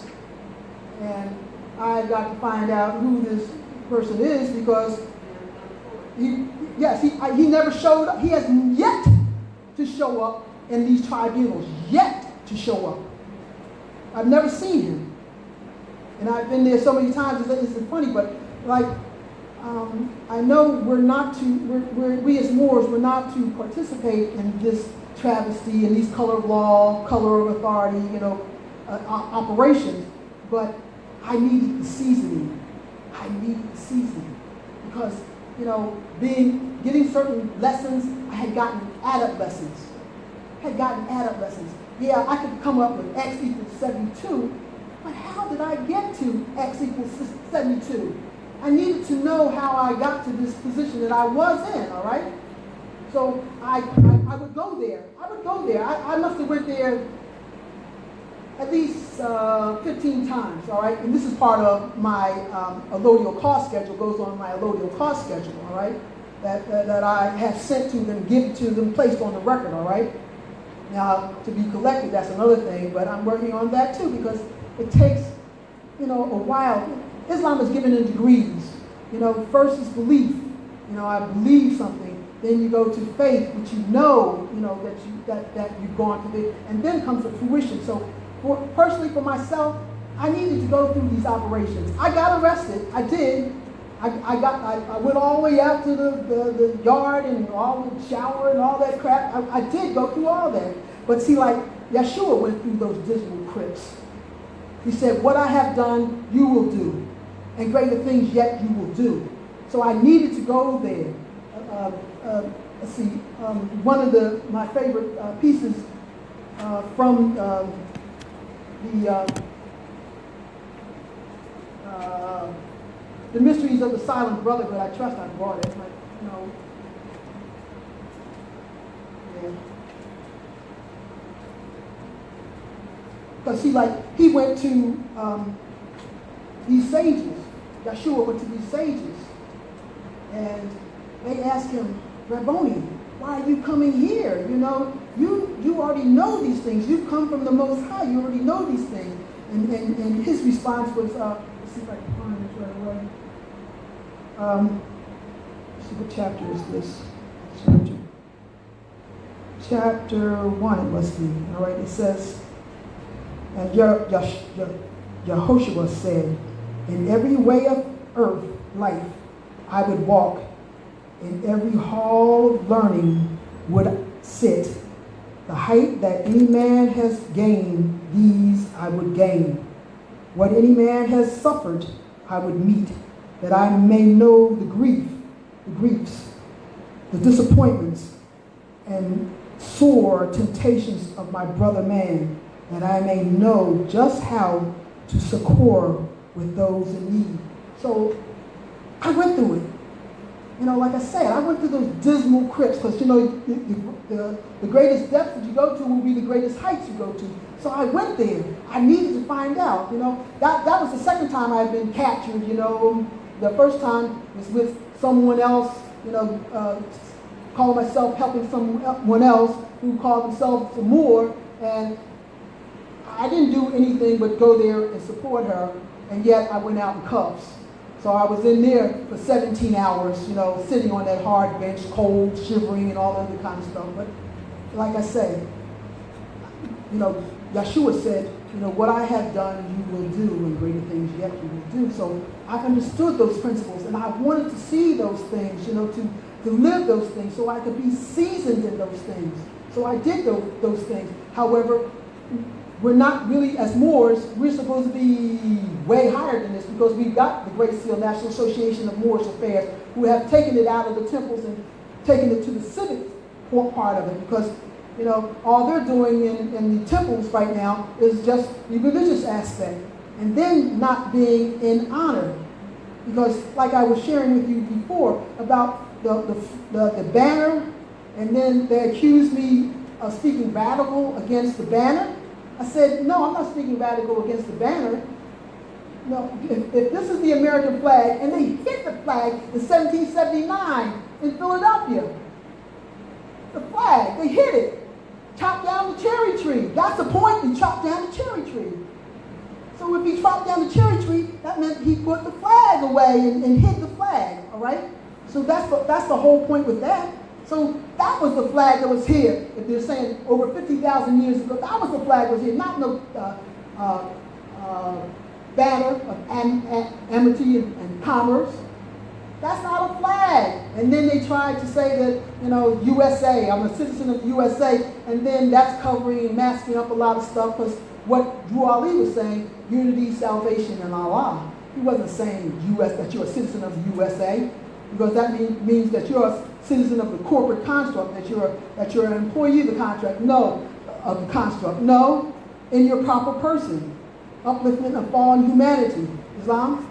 And I got to find out who this person is, because he never showed up. He has yet to show up in these tribunals, yet to show up. I've never seen him. And I've been there so many times, it's funny, but like, I know we as Moors, we're not to participate in this travesty and these color of law, color of authority, operations, but I needed the seasoning. Because, getting certain lessons, I had gotten add-up lessons. Yeah, I could come up with X equals 72, but how did I get to X equals 72? I needed to know how I got to this position that I was in, all right? So I would go there. I must have went there at least 15 times, all right? And this is part of my allodial cost schedule, goes on my allodial cost schedule, all right? That I have sent to them, given to them, placed on the record, all right? Now, to be collected, that's another thing, but I'm working on that too, because it takes, a while. Islam is given in degrees. First is belief. I believe something. Then you go to faith, which that you've gone to the, and then comes the fruition. So, personally for myself, I needed to go through these operations. I got arrested. I did. I went all the way out to the yard and all the shower and all that crap. I did go through all that. But see, like Yeshua went through those dismal crypts. He said, what I have done, you will do. And greater things yet you will do. So I needed to go there. Let's see, one of my favorite pieces from the Mysteries of the Silent Brotherhood. I trust I brought it, but no. Yeah. Because see, like, he went to these sages. Yeshua went to these sages. And they asked him, Rabboni, why are you coming here? You know, you already know these things. You've come from the Most High. You already know these things. And his response was, let's see if I can find this right away. Let's see, what chapter is this? Chapter 1, it must be. All right, it says, and Yehoshua said, in every way of earth life I would walk, in every hall of learning would sit. The height that any man has gained, these I would gain. What any man has suffered, I would meet, that I may know the griefs, the disappointments, and sore temptations of my brother man, that I may know just how to succor with those in need. So I went through it. You know, like I said, I went through those dismal crypts because, you know, the greatest depths that you go to will be the greatest heights you go to. So I went there. I needed to find out, you know. That was the second time I'd been captured, you know. The first time was with someone else, you know, calling myself helping someone else who called themselves a Moor, and I didn't do anything but go there and support her, and yet I went out in cuffs. So I was in there for 17 hours, you know, sitting on that hard bench, cold, shivering, and all other kind of stuff. But like I say, you know, Yeshua said, you know, what I have done, you will do, and greater things yet you will do. So I understood those principles, and I wanted to see those things, you know, to live those things, so I could be seasoned in those things. So I did those things. However, we're not really, as Moors, we're supposed to be way higher than this because we've got the Great Seal, National Association of Moorish Affairs, who have taken it out of the temples and taken it to the civic part of it because, you know, all they're doing in the temples right now is just the religious aspect and then not being in honor. Because like I was sharing with you before about the banner, and then they accused me of speaking radical against the banner. I said, no, I'm not speaking radical against the banner. No, if this is the American flag, and they hit the flag in 1779 in Philadelphia. The flag, they hit it. Chopped down the cherry tree. That's the point, he chopped down the cherry tree. So if he chopped down the cherry tree, that meant he put the flag away and hid the flag, all right? So that's the whole point with that. So that was the flag that was here. If they're saying over 50,000 years ago, that was the flag that was here, not no banner of amity and commerce. That's not a flag. And then they tried to say that, you know, USA, I'm a citizen of the USA, and then that's covering and masking up a lot of stuff because what Drew Ali was saying, unity, salvation, and Allah. He wasn't saying that you're a citizen of the USA, because that means that you're a citizen of the corporate construct, that you're an employee of the contract. No, of the construct. No, in your proper person. Upliftment of fallen humanity. Islam?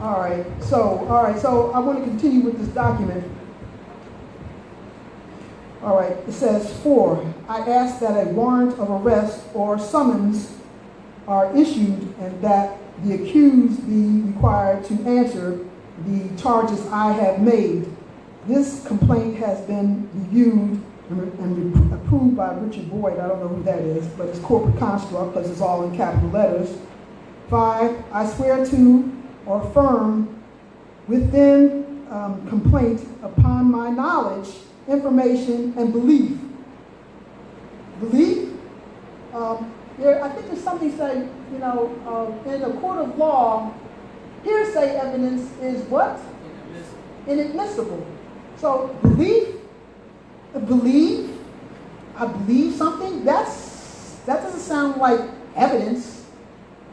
All right, so I want to continue with this document. All right, it says, 4, I ask that a warrant of arrest or summons are issued and that the accused be required to answer the charges I have made. This complaint has been reviewed and approved by Richard Boyd. I don't know who that is, but it's corporate construct because it's all in capital letters. 5, I swear to or affirm within complaint upon my knowledge, information, and belief. Belief? I think there's something say, in a court of law, hearsay evidence is what? Inadmissible. So I believe something, that doesn't sound like evidence.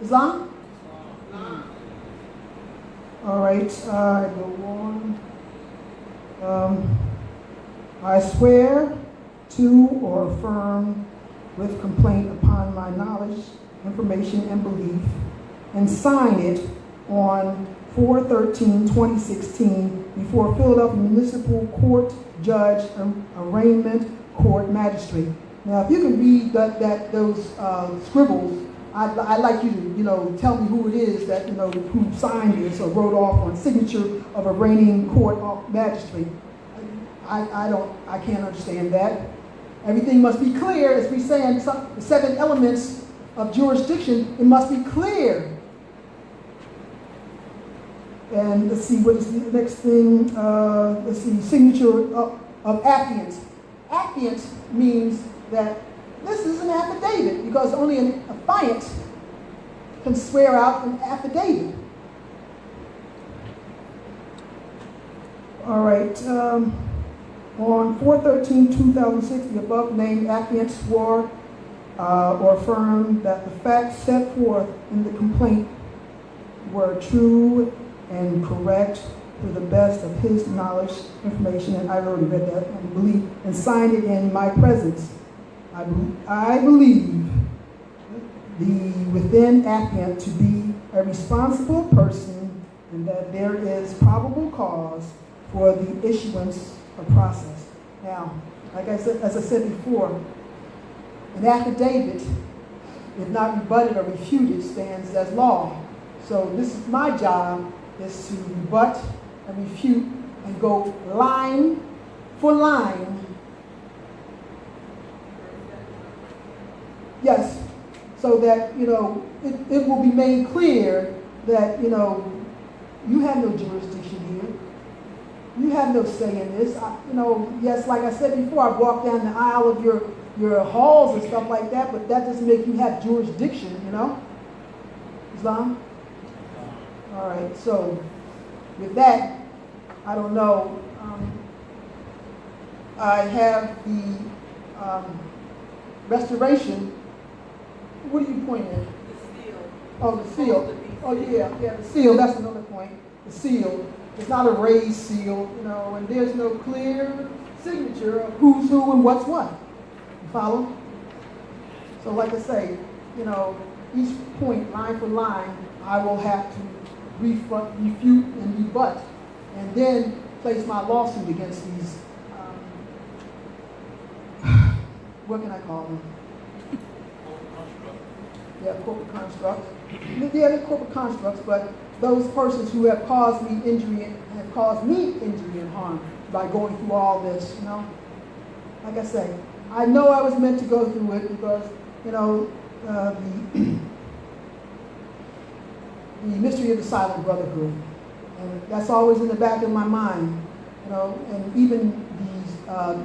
Islam? All right, I go on. I swear to or affirm with complaint upon my knowledge, information, and belief, and sign it on 4/13/2016 before Philadelphia Municipal Court Judge, Arraignment Court Magistrate. Now, if you can read those scribbles, I'd like you to, tell me who it is that, who signed this or wrote off on signature of arraigning court magistrate. I can't understand that. Everything must be clear, as we say in the 7 elements of jurisdiction, it must be clear. And let's see, what is the next thing? Let's see, signature of affiant. Affiant means that this is an affidavit, because only an affiant can swear out an affidavit. All right. On 4/13/2006, the above named affiant swore or affirmed that the facts set forth in the complaint were true and correct to the best of his knowledge, information, and I've already read that, and believe, and signed it in my presence. I believe the within affiant to be a responsible person, and that there is probable cause for the issuance of process. Now, like I said, as I said before, an affidavit, if not rebutted or refuted, stands as law. So this is my job, is to rebut and refute and go line for line. Yes, so that, it will be made clear that, you have no jurisdiction here. You have no say in this. Yes, like I said before, I walked down the aisle of your halls and stuff like that, but that doesn't make you have jurisdiction, Islam? All right, so with that, I don't know. I have the restoration. What are you pointing at? The seal. Oh, the seal. Oh, yeah, the seal. That's another point. The seal. It's not a raised seal, and there's no clear signature of who's who and what's what. You follow? So, like I say, each point, line for line, I will have to refute and rebut, and then place my lawsuit against these, what can I call them? Yeah, corporate constructs. Yeah, they're corporate constructs, but those persons who have caused me injury and harm by going through all this, Like I say, I know I was meant to go through it because, the mystery of the silent brotherhood. And that's always in the back of my mind, and even these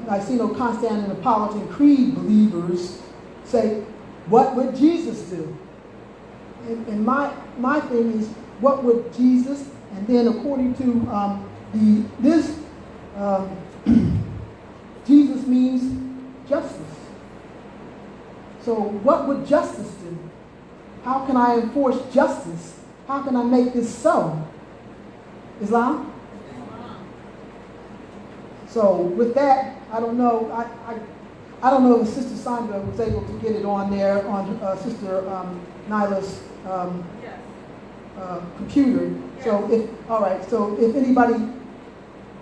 Niceno-Constantinopolitan Creed believers say, what would Jesus do? And my thing is, what would Jesus, and then according to Jesus means justice. So what would justice do? How can I enforce justice? How can I make this so? Islam? So with that, I don't know. I don't know if Sister Sandra was able to get it on there on Sister Nailah's computer. Yes. So if anybody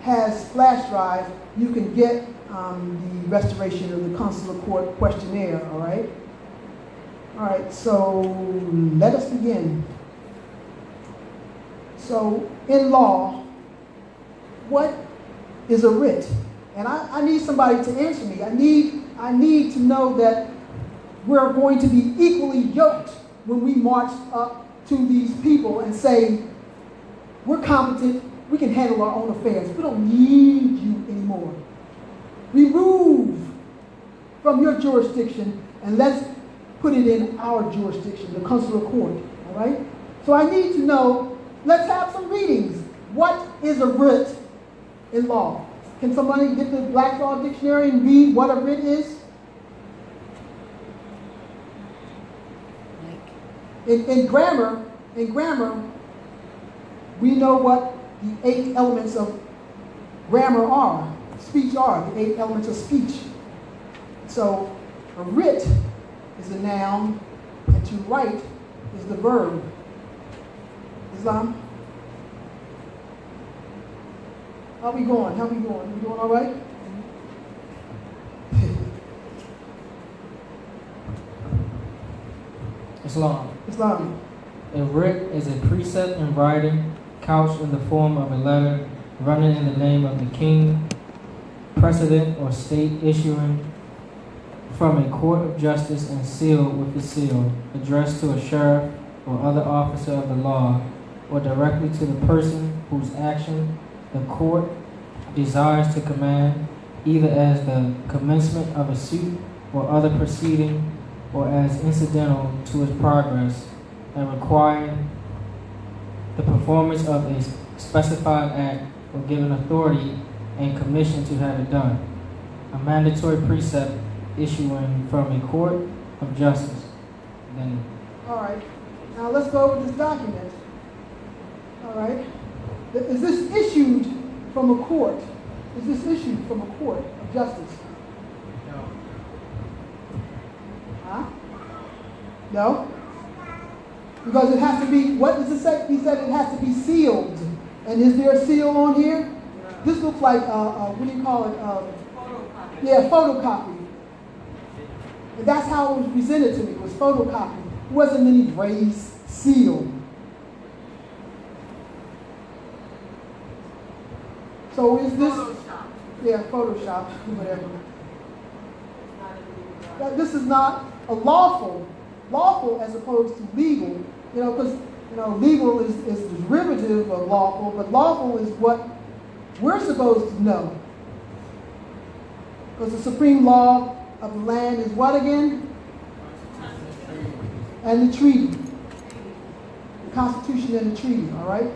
has flash drive, you can get the restoration of the consular court questionnaire. All right. So let us begin. So in law, what is a writ? And I need somebody to answer me. I need to know that we're going to be equally yoked when we march up to these people and say, we're competent, we can handle our own affairs. We don't need you anymore. Remove from your jurisdiction and let's put it in our jurisdiction, the consular court, all right? So I need to know, let's have some readings. What is a writ in law? Can somebody get the Black Law Dictionary and read what a writ is? In grammar, we know what the 8 elements of grammar are, speech are, the 8 elements of speech. So a writ is a noun, and to write is the verb. Islam? How we going? How we going? We doing all right? Islam. Islam. A writ is a precept in writing, couched in the form of a letter, running in the name of the king, precedent or state, issuing from a court of justice and sealed with a seal, addressed to a sheriff or other officer of the law, or directly to the person whose action the court desires to command, either as the commencement of a suit or other proceeding, or as incidental to its progress, and requiring the performance of a specified act or given authority and commission to have it done. A mandatory precept issuing from a court of justice. Then, All right. Now let's go over this document. All right. Is this issued from a court? Is this issued from a court of justice? no. Huh? No? Because it has to be, what does it say? He said it has to be sealed. And is there a seal on here? This looks like, what do you call it? Photocopy. Yeah, photocopy. And that's how it was presented to me, was photocopy. It wasn't any raised seal. So is this, Photoshop. yeah, Photoshop, whatever. Not a legal This is not a lawful as opposed to legal, because, legal is derivative of lawful, but lawful is what we're supposed to know. Because the supreme law of the land is what again? And the treaty. The Constitution and the treaty, all right?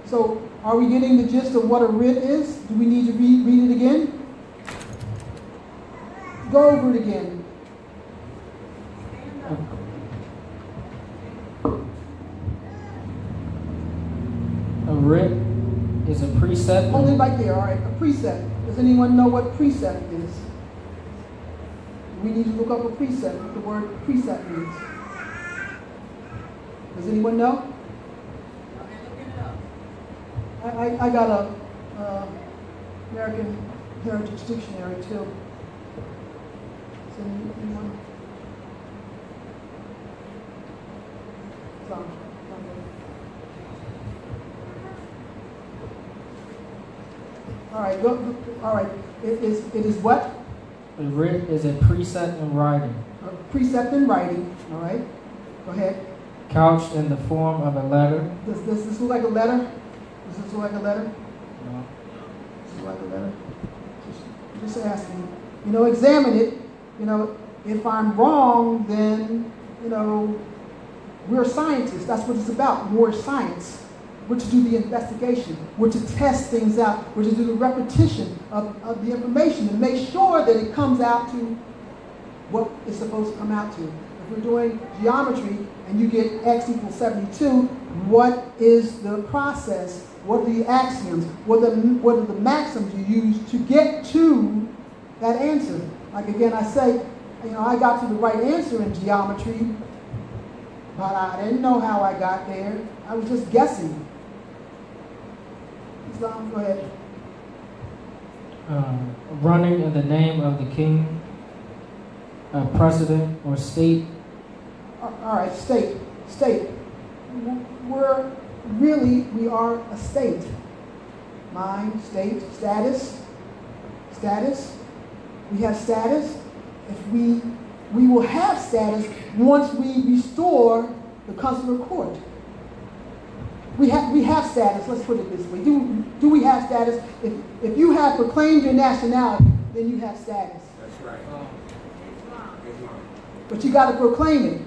So, are we getting the gist of what a writ is? Do we need to read it again? Go over it again. A writ is a precept. Hold it right there, all right? A precept. Does anyone know what precept is? We need to look up a precept, what the word precept means. Does anyone know? I got a American Heritage Dictionary too. So anyone? Some. All right, all right. It is what? A writ is a precept in writing, A precept in writing. All right. Go ahead. couched in the form of a letter. Does this look like a letter? Does this look like a letter? No. Does this look like a letter? Just asking. Examine it. If I'm wrong, then, we're scientists. That's what it's about. More science. We're to do the investigation. We're to test things out. We're to do the repetition of the information and make sure that it comes out to what it's supposed to come out to. If we're doing geometry and you get x equals 72, what is the process? What are the axioms? What are the maxims you use to get to that answer? Like again, I say, I got to the right answer in geometry, but I didn't know how I got there. I was just guessing. Islam, go ahead. Running in the name of the king, precedent or state. All right, state. We are a state. Mind, state, status. We have status. If we will have status once we restore the consular court. We have status, let's put it this way. Do we have status? If you have proclaimed your nationality, then you have status. That's right. but you got to proclaim it.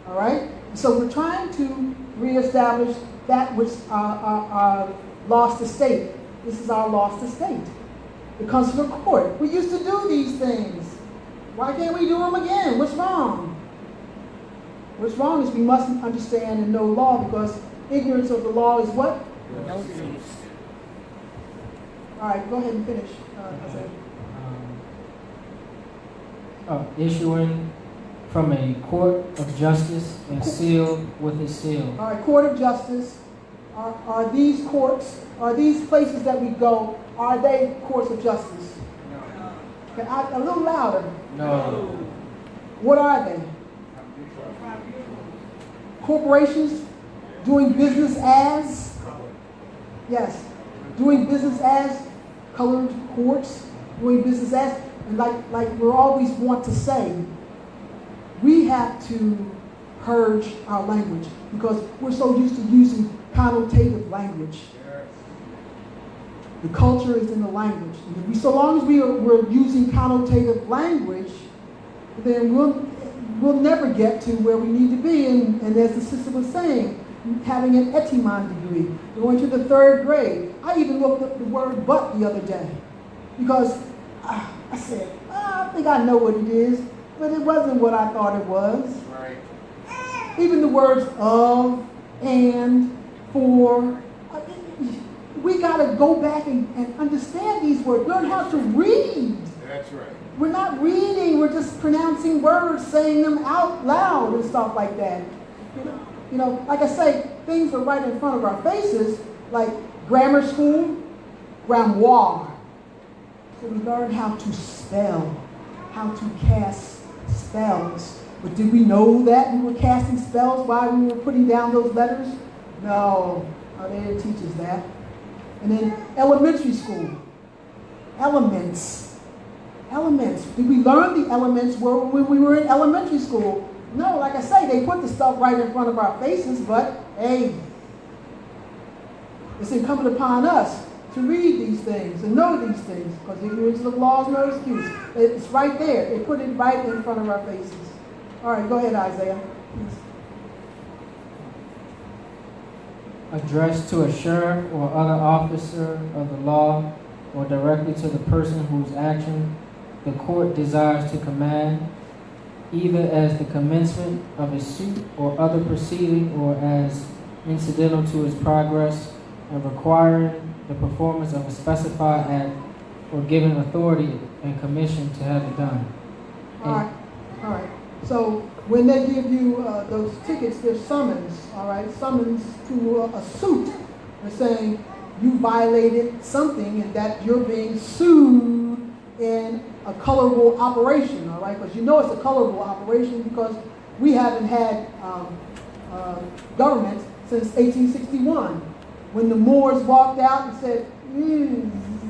All right? So we're trying to reestablish that which our lost estate. This is our lost estate. The consular court. We used to do these things. Why can't we do them again? What's wrong? What's wrong is we must understand and know law, because ignorance of the law is what? All right, go ahead and finish. Issuing from a court of justice and sealed with a seal. All right, court of justice. Are these courts, are these places that we go, are they courts of justice? No. A little louder. No. What are they? Corporations doing business as? Yes. Doing business as colored courts, doing business as, and like we always want to say, we have to purge our language because we're so used to using connotative language. The culture is in the language. And so long as we're using connotative language, then we'll never get to where we need to be. And as the sister was saying, having an etymon degree, going to the 3rd grade. I even looked up the word "but" the other day because I said, I think I know what it is, but it wasn't what I thought it was. Right. Even the words "of," "and," "for," we got to go back and understand these words, learn how to read. That's right. We're not reading, we're just pronouncing words, saying them out loud and stuff like that. You know, like I say, things are right in front of our faces, like grammar school, grimoire. So we learn how to spell, how to cast spells. But did we know that we were casting spells while we were putting down those letters? No, they didn't teach us that. And then elementary school, elements. Elements. Did we learn the elements when we were in elementary school? No, like I say, they put the stuff right in front of our faces, but hey, it's incumbent upon us to read these things and know these things, because ignorance of the law is no excuse. It's right there. They put it right in front of our faces. All right, go ahead, Isaiah. Please. Addressed to a sheriff or other officer of the law, or directly to the person whose action the court desires to command, either as the commencement of a suit or other proceeding, or as incidental to its progress, and requiring the performance of a specified act, or giving authority and commission to have it done. All right. So when they give you those tickets, there's summons, all right? Summons to a suit. They're saying you violated something and that you're being sued in a colorable operation, all right? Because you know it's a colorable operation because we haven't had government since 1861, when the Moors walked out and said,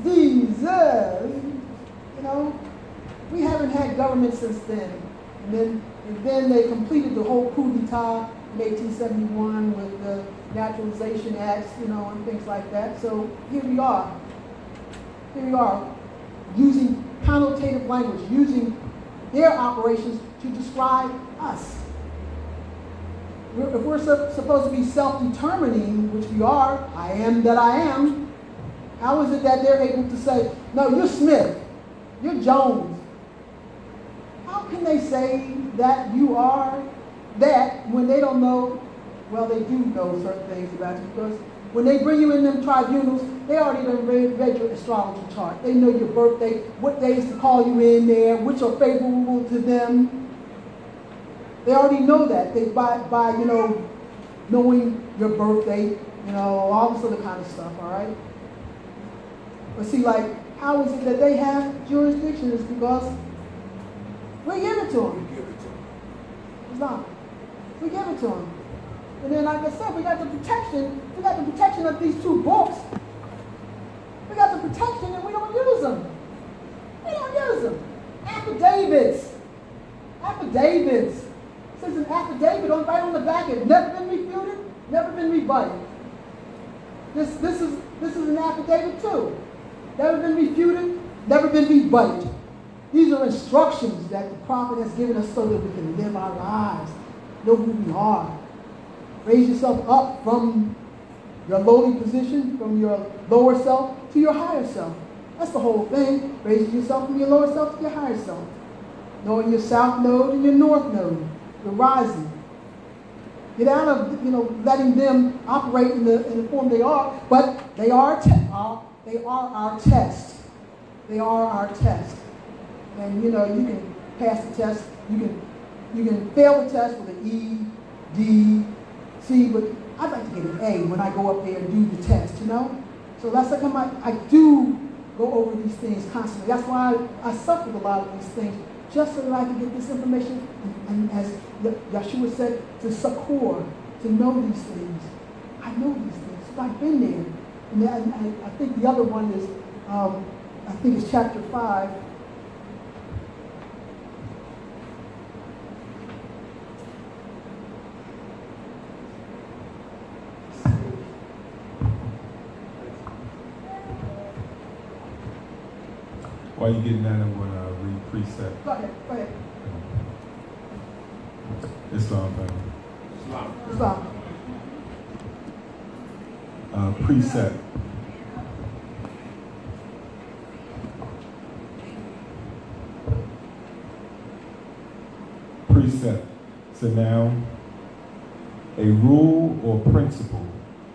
Jesus, you know, we haven't had government since then. And then they completed the whole coup d'etat in 1871 with the Naturalization Acts, you know, and things like that. So here we are. Here we are, using connotative language, using their operations to describe us. If we're supposed to be self-determining, which we are, I am that I am, how is it that they're able to say, no, you're Smith, you're Jones? How can they say that you are that when they don't know? Well, they do know certain things about you, because when they bring you in them tribunals, they already done read your astrology chart. They know your birthday, what days to call you in there, which are favorable to them. They already know that. They by you know, knowing your birthday, you know, all this other kind of stuff, all right? But see, like, how is it that they have jurisdiction? It's because we give it to them. It's not. We give it to them. And then, like I said, we got the protection. We got the protection of these 2 books. We got the protection and we don't use them. We don't use them. Affidavits. Affidavits. It says an affidavit right on the back. It's never been refuted, never been rebutted. This is an affidavit too. Never been refuted, never been rebutted. These are instructions that the prophet has given us so that we can live our lives, know who we are. Raise yourself up from your lowly position, from your lower self to your higher self. That's the whole thing. Raising yourself from your lower self to your higher self. Knowing your south node and your north node. You're rising. Get out of letting them operate in the form they are, but they are our test. They are our test. And you can pass the test. You can fail the test with an E, D, C, but I'd like to get an A when I go up there and do the test, So that's like I do go over these things constantly. That's why I suffered a lot of these things, just so that I could get this information, and as Yeshua said, to succor, to know these things. I know these things. So I've been there. And I think the other one is, I think it's chapter 5. While you're getting that, I'm going to read precept. Go ahead. Islam, family. Islam. Precept. Precept. So now, a rule or principle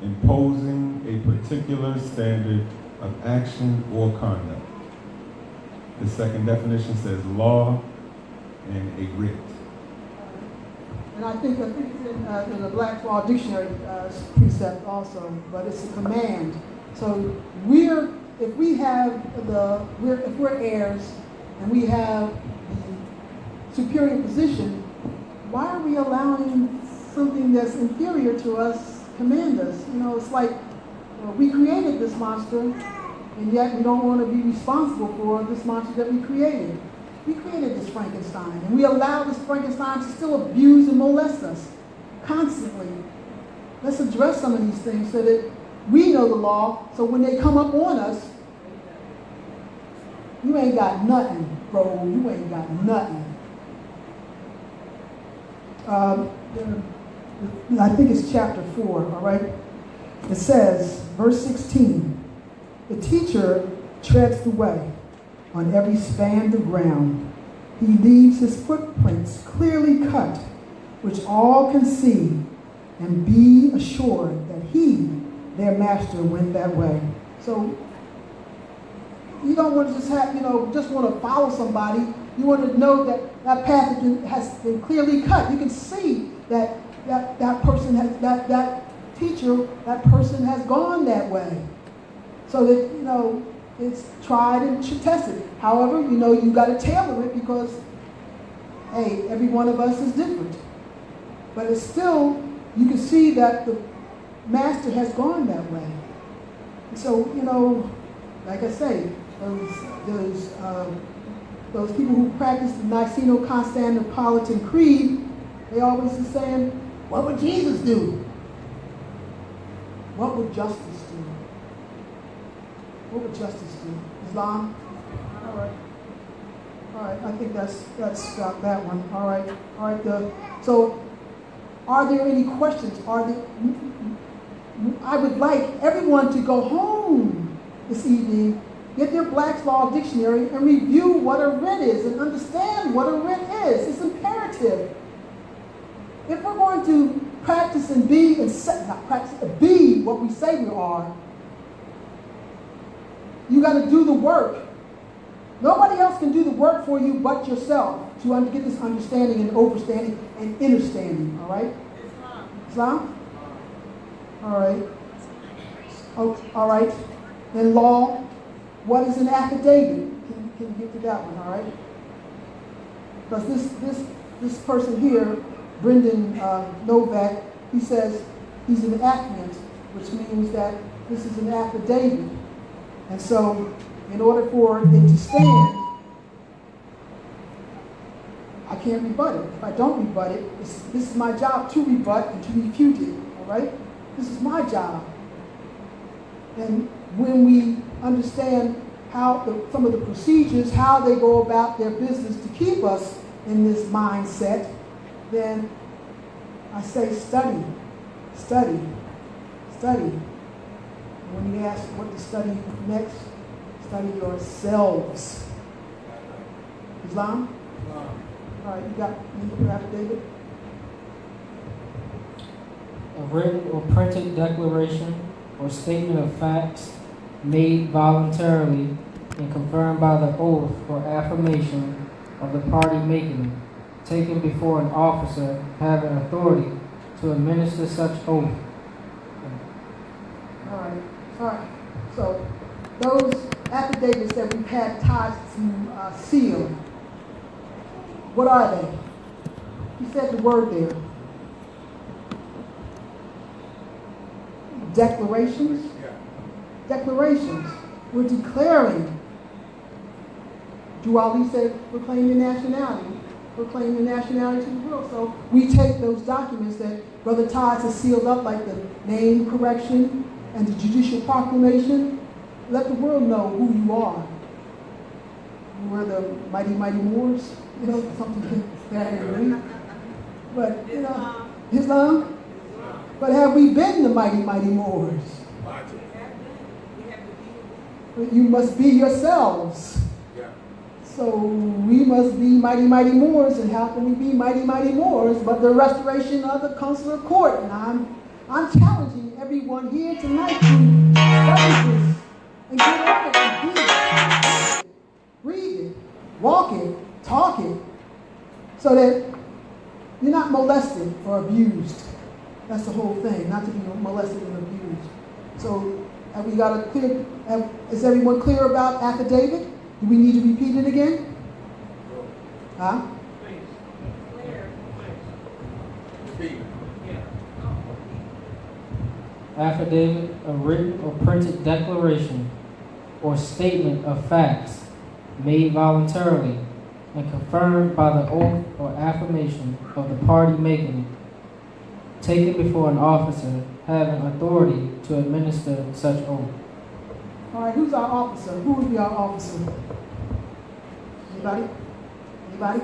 imposing a particular standard of action or conduct. The second definition says law and a writ. And I think it's in the Black's Law Dictionary precept also, but it's a command. So if we're heirs and we have the superior position, why are we allowing something that's inferior to us command us? It's like we created this monster, and yet we don't want to be responsible for this monster that we created. We created this Frankenstein, and we allow this Frankenstein to still abuse and molest us constantly. Let's address some of these things so that we know the law, so when they come up on us, you ain't got nothing, bro. You ain't got nothing. I think it's chapter 4, all right? It says, verse 16, the teacher treads the way on every span of ground. He leaves his footprints clearly cut, which all can see, and be assured that he, their master, went that way. So you don't want to just just want to follow somebody. You want to know that that path has been clearly cut. You can see that person that teacher, that person has gone that way. So that, it's tried and tested. However, you've got to tailor it because, hey, every one of us is different. But it's still, you can see that the master has gone that way. And so, like I say, those people who practice the Niceno-Constantinopolitan Creed, they always are saying, what would Jesus do? What would justice do? What would justice do? Islam? All right. I think that's about that one. All right. So, are there any questions? I would like everyone to go home this evening, get their Black's Law Dictionary, and review what a writ is and understand what a writ is. It's imperative. If we're going to practice and be what we say we are, you got to do the work. Nobody else can do the work for you but yourself to get this understanding and overstanding and understanding. All right? Islam? All right. Oh, all right. Then law. What is an affidavit? Can you get to that one? All right. Because this person here, Brendan Novak, he says he's an affiant, which means that this is an affidavit. And so, in order for it to stand, I can't rebut it. If I don't rebut it, this is my job to rebut and to refute it. All right? This is my job. And when we understand some of the procedures, how they go about their business to keep us in this mindset, then I say study, study, study. And when you ask what to study next, study yourselves. Islam? All right, you got your affidavit? A written or printed declaration or statement of facts made voluntarily and confirmed by the oath or affirmation of the party making it, taken before an officer having authority to administer such oath. All right. So those affidavits that we've had tied to seal, what are they? He said the word there. Declarations? Yeah. Declarations. We're declaring. Ali said, proclaim your nationality. Proclaim your nationality to the world. So we take those documents that Brother Todd has sealed up, like the name correction and the judicial proclamation. Let the world know who you are. We're the mighty, mighty Moors. You know, something that I didn't read. But, you know, Islam. But have we been the mighty, mighty Moors? You must be yourselves. Yeah. So we must be mighty, mighty Moors. And how can we be mighty, mighty Moors but the restoration of the consular court? And I'm challenging everyone here tonight to study this and get on it and read it, walk it, talk it, so that you're not molested or abused. That's the whole thing, not to be molested and abused. So have we got a clear, is everyone clear about affidavit? Do we need to repeat it again? Huh? Affidavit, a written or printed declaration or statement of facts made voluntarily and confirmed by the oath or affirmation of the party making it, taken before an officer having authority to administer such oath. All right, who's our officer? Who would be our officer? Anybody? Anybody?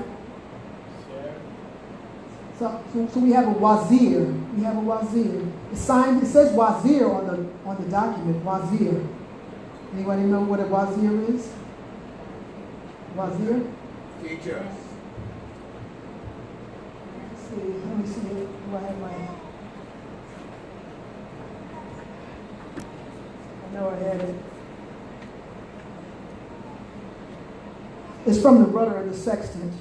So we have a wazir. We have a wazir. It's signed. It says wazir on the document. Wazir. Anybody know what a wazir is? Wazir? Teach us. Let's see. Let me see. Do I have my? I know I had it. It's from the rudder and the sextant.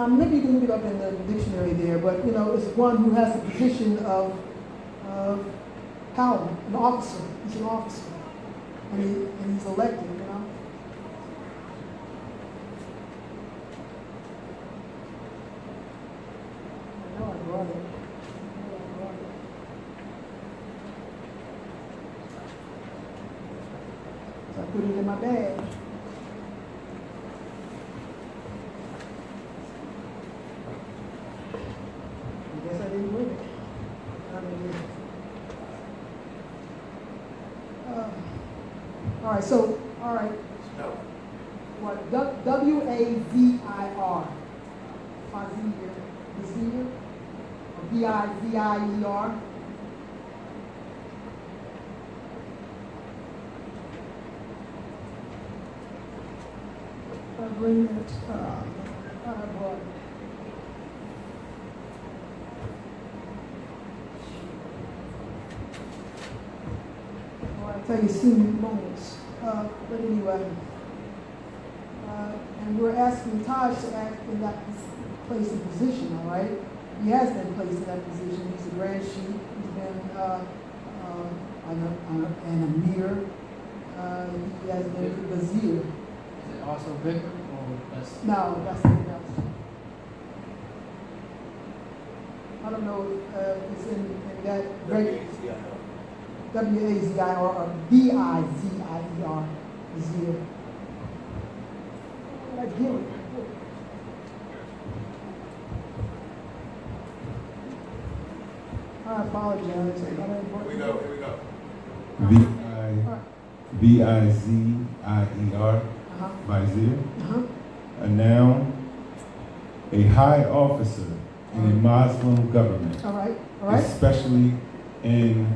Maybe you can look it up in the dictionary there, but you know, it's one who has the position of power, an officer. He's an officer, and he's elected. You know. I know I brought it. So I put it in my bag. I guess I didn't win it. All right. No. What? W-A-Z-I-R. Wazir. Wazir? Or B-I-Z-I-E-R? Agreement. I'll tell you soon moments. But anyway, and we're asking Taj to act in that place and position, all right? He has been placed in that position. He's a grand chief. He's been an emir. He has been a vizier. Is it also vicar or that's? No, that's something else. I don't know if it's in that W-A-Z-I-R or B-I-Z-I-E-R, Vizier. What did I give it? apologize. Here we go. Vizier, Vizier. A noun, a high officer in a Muslim government, All right, all right, especially in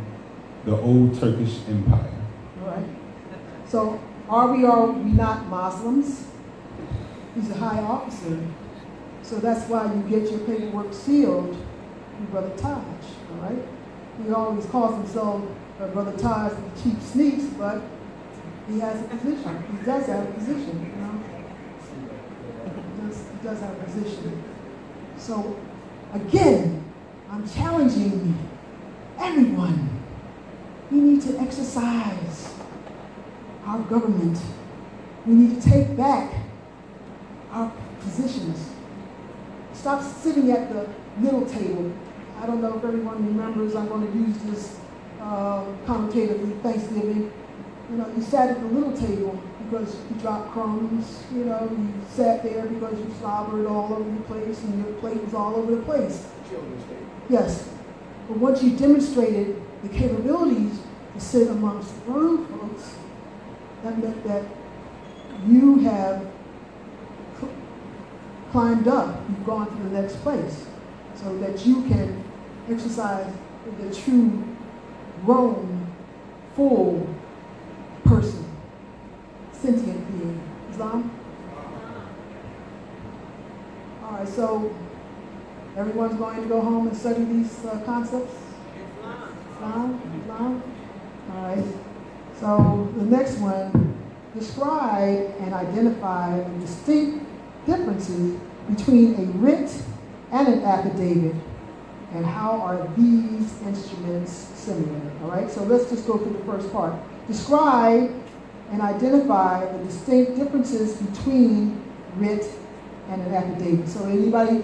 the old Turkish Empire. all right. So are we not Muslims? He's a high officer. So that's why you get your paperwork sealed with Brother Taj, all right? He always calls himself Brother Taj the cheap sneaks, but he has a position. He does have a position, you know? He does have a position. So, again, I'm challenging everyone. We need to exercise our government. We need to take back our positions. Stop sitting at the middle table. I don't know if everyone remembers, I'm going to use this connotatively, Thanksgiving. You know, you sat at the little table because you dropped crumbs. You know, you sat there because you slobbered all over the place and your plate was all over the place. Yes. But once you demonstrated the capabilities to sit amongst grown folks, that meant that you have climbed up, you've gone to the next place, so that you can exercise the true grown, full person, sentient being. Islam? All right, so everyone's going to go home and study these concepts? Islam? All right. So the next one, describe and identify the distinct differences between a writ and an affidavit, and how are these instruments similar? All right, so let's just go through the first part. Describe and identify the distinct differences between writ and an affidavit. So anybody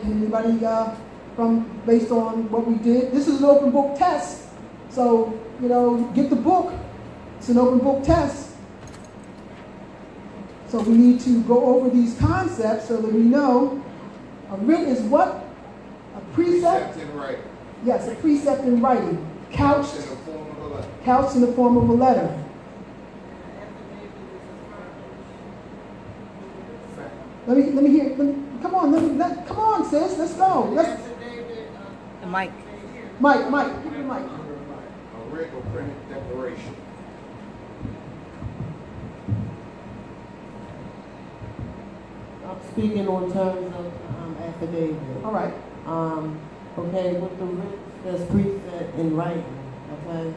from based on what we did, this is an open book test. So, you know, get the book. It's an open book test. So we need to go over these concepts so that we know a writ is what? A precept? In writing. Yes, a precept in writing. Couched In the form of a letter. couched in the form of a letter. Let me hear. Come on, sis. Let's go. The mic. Mike, give me the mic. A writ or printed declaration. I'm speaking on terms of affidavit. All right. Okay, with the writ that's preset in writing, okay?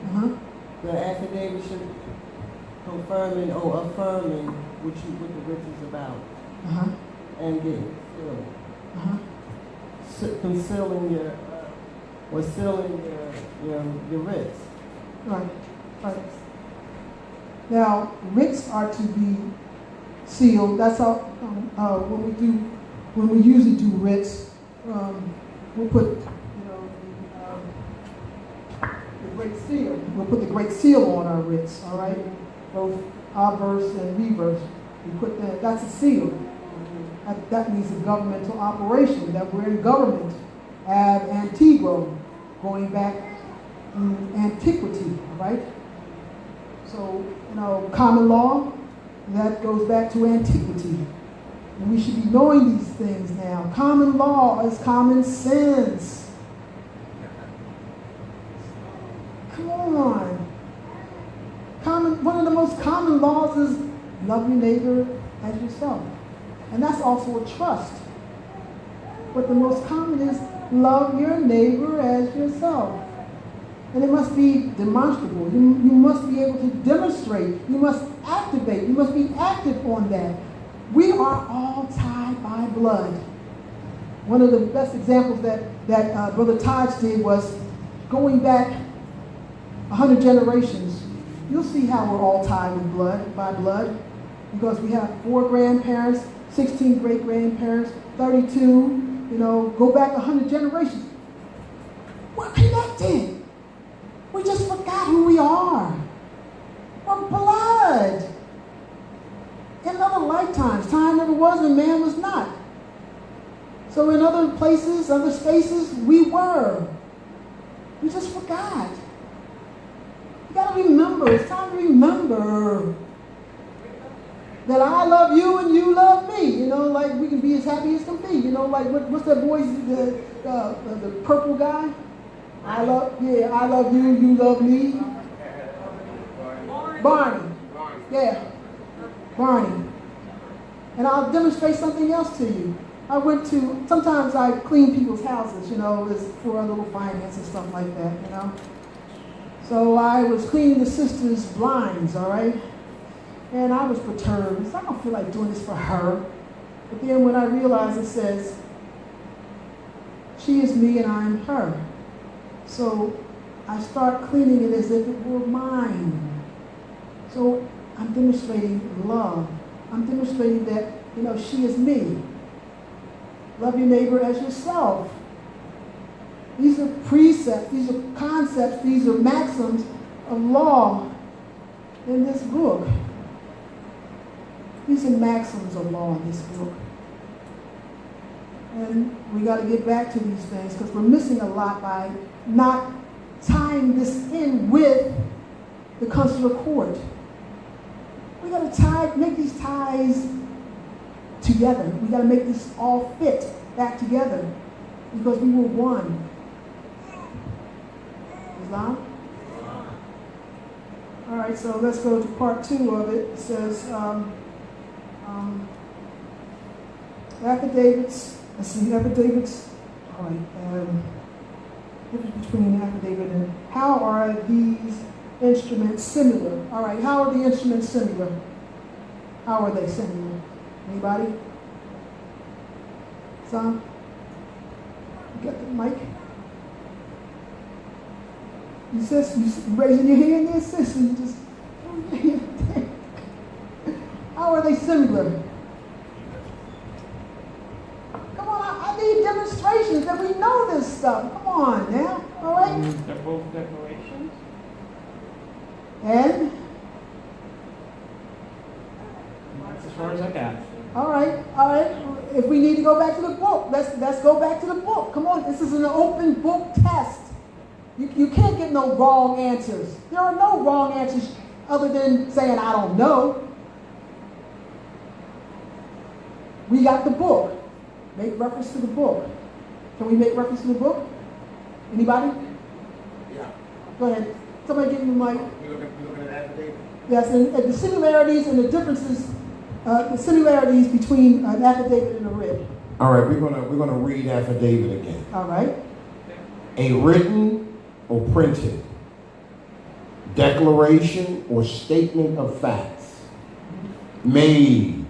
The affidavit should be confirming or affirming what the writ is about. And getting sealed. Concealing or sealing your writs. Right. Now, writs are to be sealed. That's how when we usually do writs, we'll put the great seal. We'll put the great seal on our writs. All right, both obverse and reverse. We put that. That's a seal. That means a governmental operation. That we're in government. Ab antiguo, going back in antiquity. All right. So common law. That goes back to antiquity. And we should be knowing these things now. Common law is common sense. Come on. One of the most common laws is love your neighbor as yourself. And that's also a trust. But the most common is love your neighbor as yourself. And it must be demonstrable. You must be able to demonstrate. You must activate. You must be active on that. We are all tied by blood. One of the best examples that Brother Taj did was going back 100 generations. You'll see how we're all tied with by blood, because we have 4 grandparents, 16 great-grandparents, 32, go back 100 generations. We're connected. We just forgot who we are. We're blood. In other lifetimes, time never was when man was not. So in other places, other spaces, we were. We just forgot. You gotta remember, it's time to remember that I love you and you love me. You know, like we can be as happy as can be. You know, like what's that boy's, the purple guy? I love you, you love me. Barney. Yeah, Barney. And I'll demonstrate something else to you. Sometimes I clean people's houses, you know, for a little finance and stuff like that, you know. So I was cleaning the sister's blinds, all right? And I was perturbed. I don't feel like doing this for her. But then when I realized it says, she is me and I'm her. So I start cleaning it as if it were mine. So I'm demonstrating love. I'm demonstrating that, you know, she is me. Love your neighbor as yourself. These are precepts, these are concepts, these are maxims of law in this book. These are maxims of law in this book. And we got to get back to these things because we're missing a lot by not tying this in with the consular court. We got to make these ties together. We got to make this all fit back together because we were one. Islam? All right, so let's go to part 2 of it. It says affidavits. Let's see, affidavits. All right, difference between affidavit and how are these instruments similar? All right, how are the instruments similar? How are they similar? Anybody? Some? You got the mic? You sis, you raising your hand there, sis? You just how are they similar? Come on, I need demonstrations that we know this stuff. Come on now, all right? They're both declarations. And? That's as far as I got. All right. If we need to go back to the book, let's go back to the book. Come on, this is an open book test. You can't get no wrong answers. There are no wrong answers other than saying, I don't know. We got the book. Make reference to the book. Can we make reference to the book? Anybody? Yeah. Go ahead. Somebody give me the mic. We're looking at affidavit. Yes, and the similarities and the differences, the similarities between an affidavit and a writ. All right, we're gonna read affidavit again. All right. A written or printed declaration or statement of facts made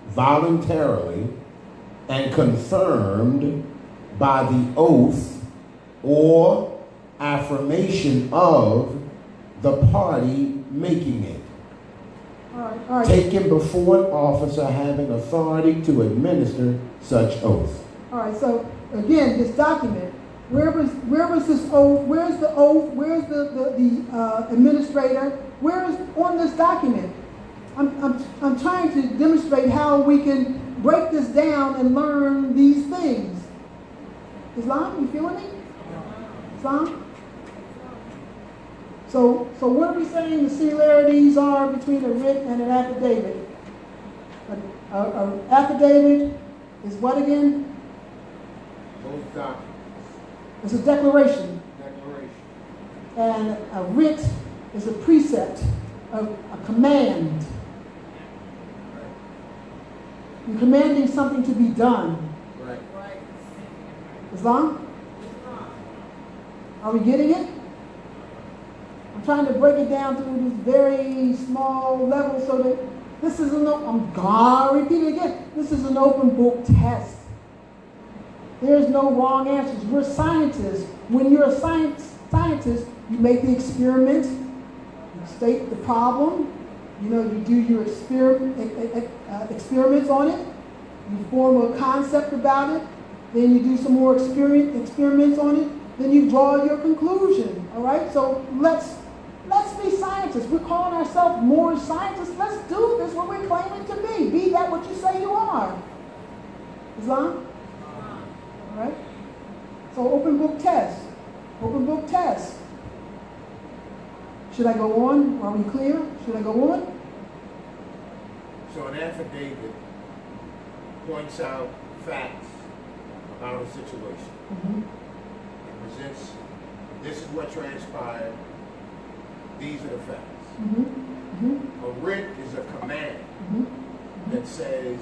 voluntarily and confirmed by the oath or affirmation of the party making it. All right. Taken before an officer having authority to administer such oath. All right, so again, this document, where was this oath? Where's the oath? Where's the administrator? Where is on this document? I'm trying to demonstrate how we can break this down and learn these things. Islam, you feeling me? Islam? So what are we saying the similarities are between a writ and an affidavit? An affidavit is what again? Both documents. It's a declaration. Declaration. And a writ is a precept, a command. You're commanding something to be done. Right. Islam? Are we getting it? I'm trying to break it down to this very small level so that this is I'm gonna repeat it again. This is an open book test. There's no wrong answers. We're scientists. When you're a scientist, you make the experiment, you state the problem, you do your experiments on it, you form a concept about it, then you do some more experiments on it, then you draw your conclusion. All right? So let's be scientists. We're calling ourselves Moors scientists. Let's do this what we're claiming to be. Be that what you say you are. Islam? Right? So open book test. Open book test. Should I go on? Are we clear? Should I go on? So an affidavit points out facts about a situation. It presents, this is what transpired, these are the facts. A writ is a command that says,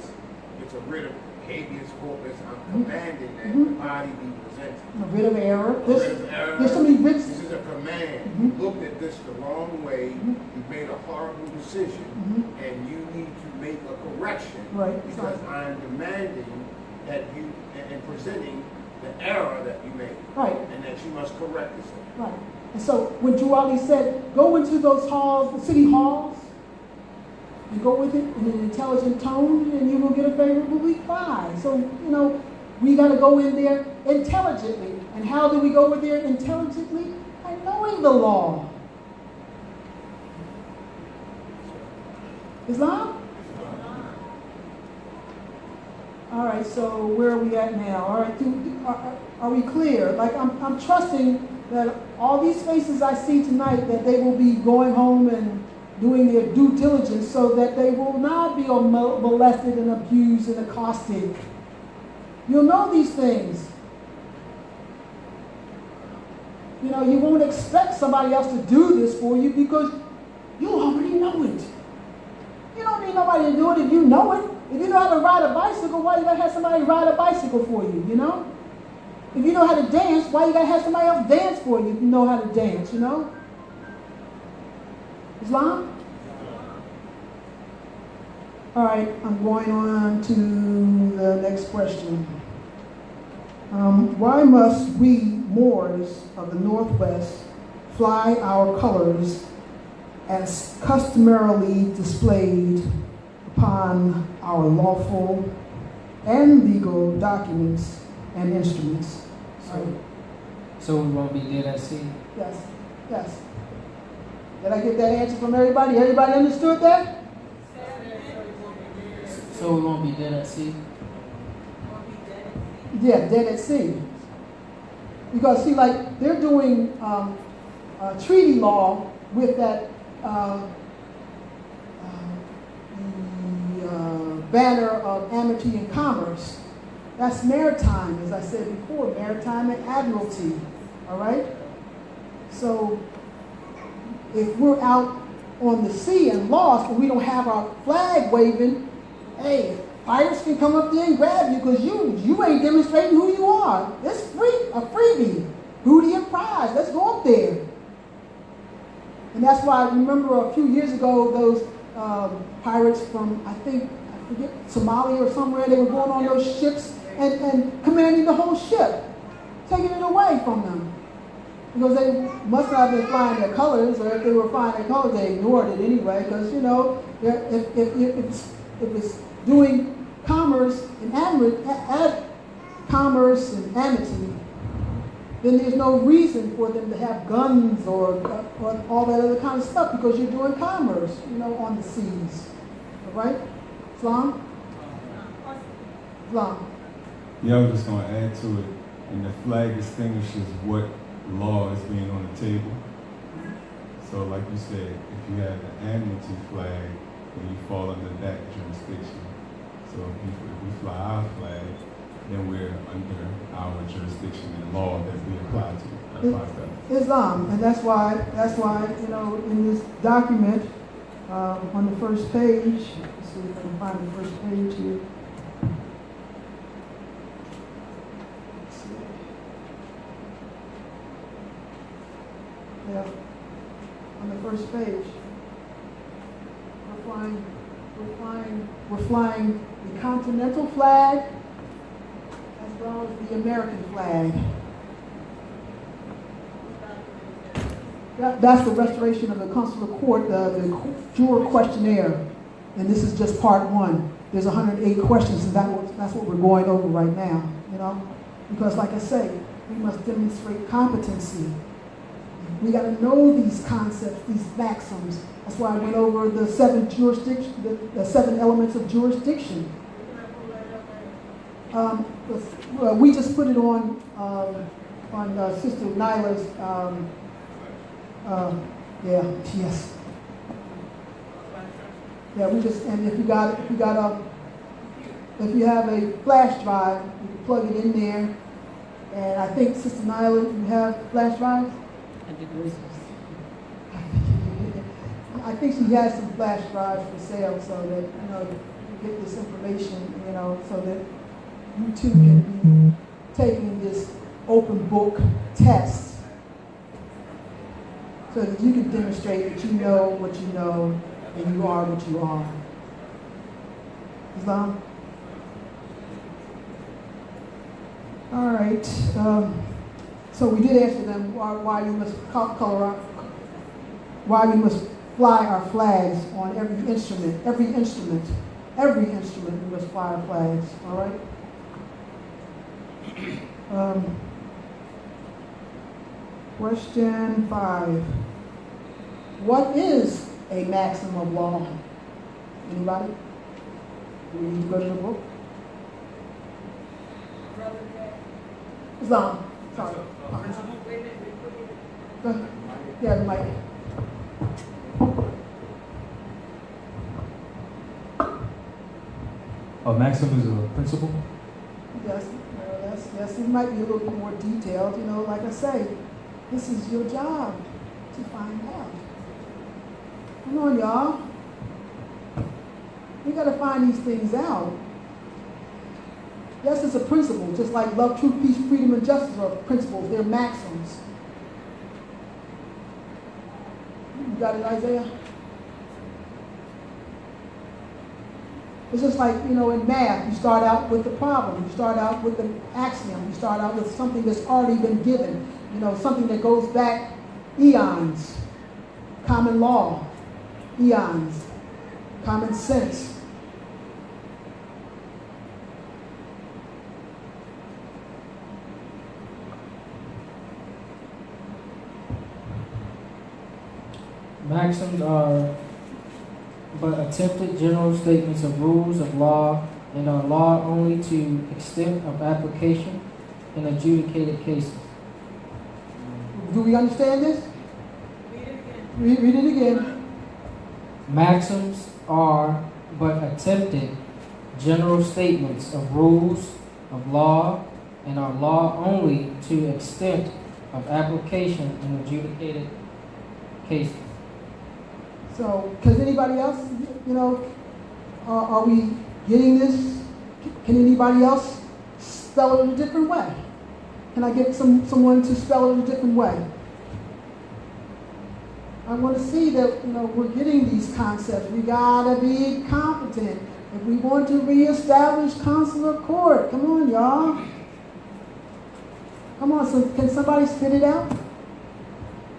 it's a writ of habeas corpus, I'm commanding that the body be presented. A writ of error. A writ of error. There's so many writs. This is a command. You looked at this the wrong way, you made a horrible decision, and you need to make a correction. Right. Because I am demanding that you, and presenting the error that you made. Right. And that you must correct this. Right. And so when Juwali said, go into those halls, the city halls, and go with it in an intelligent tone, and you will get a favorable reply. So, you know, we got to go in there intelligently. And how do we go in there intelligently? By knowing the law. Islam? All right, so where are we at now? All right, are we clear? Like, I'm trusting that all these faces I see tonight, that they will be going home and doing their due diligence so that they will not be molested and abused and accosted. You'll know these things. You know, you won't expect somebody else to do this for you because you already know it. You don't need nobody to do it if you know it. If you know how to ride a bicycle, why you gotta have somebody ride a bicycle for you, you know? If you know how to dance, why you gotta have somebody else dance for you if you know how to dance, you know? Islam? All right, I'm going on to the next question. Why must we, Moors of the Northwest, fly our colors as customarily displayed upon our lawful and legal documents and instruments? So we won't be dead at sea? Yes, yes. Did I get that answer from everybody? Everybody understood that? So we won't be dead at sea? Yeah, dead at sea. Because see, like, they're doing treaty law with that banner of amity and commerce. That's maritime, as I said before, maritime and admiralty, all right? So if we're out on the sea and lost and we don't have our flag waving, hey, pirates can come up there and grab you because you ain't demonstrating who you are. It's free, a freebie, booty and prize. Let's go up there. And that's why I remember a few years ago those pirates from, I forget, Somalia or somewhere, they were going on those ships and commanding the whole ship, taking it away from them. Because they must not have been flying their colors, or if they were flying their colors, they ignored it anyway. Because, you know, if it's doing commerce and commerce and amity, then there's no reason for them to have guns or all that other kind of stuff because you're doing commerce, you know, on the seas. All right? Islam? Islam. Yeah, I was just going to add to it. And the flag distinguishes what law is being on the table. So like you said, if you have the amity flag, then you fall under that jurisdiction. So if we fly our flag, then we're under our jurisdiction and law that we apply to. Islam, and that's why, you know, in this document, on the first page, let's see if I can find the first page here. Let's see. Yeah, on the first page, we're flying the continental flag as well as the American flag. That's the restoration of the consular court, the juror questionnaire. And this is just part one. There's 108 questions, and that's what we're going over right now, you know? Because like I say, we must demonstrate competency. We got to know these concepts, these maxims. That's why I went over the seven elements of jurisdiction. We just put it on Sister Nailah's, yes. Yeah, we just, and if you have a flash drive, you can plug it in there. And I think, Sister Nailah, you have flash drives? I think she has some flash drives for sale so that, you get this information, so that you too can be taking this open book test so that you can demonstrate that you know what you know and you are what you are. Islam? All right. So we did answer them why we must why we must fly our flags on every instrument. Every instrument we must fly our flags. All right. Question 5. What is a maxim of law? Anybody? Do we need to go to the book? Islam. Sorry. Yeah, Mike. A maxim is a principle? Yes, yes, it might be a little bit more detailed. Like I say, this is your job to find out. Come on, y'all. We got to find these things out. Yes, it's a principle, just like love, truth, peace, freedom, and justice are principles. They're maxims. You got it, Isaiah? It's just like, in math, you start out with the problem. You start out with the axiom. You start out with something that's already been given. Something that goes back eons. Common law, eons. Common sense. Maxims are but attempted general statements of rules of law and are law only to extent of application in adjudicated cases. Do we understand this? Read it again. Maxims are but attempted general statements of rules of law and are law only to extent of application in adjudicated cases. So, does anybody else, are we getting this? Can anybody else spell it a different way? Can I get someone to spell it a different way? I want to see that, we're getting these concepts. We gotta be competent. If we want to reestablish consular court, come on, y'all. Come on, so can somebody spit it out?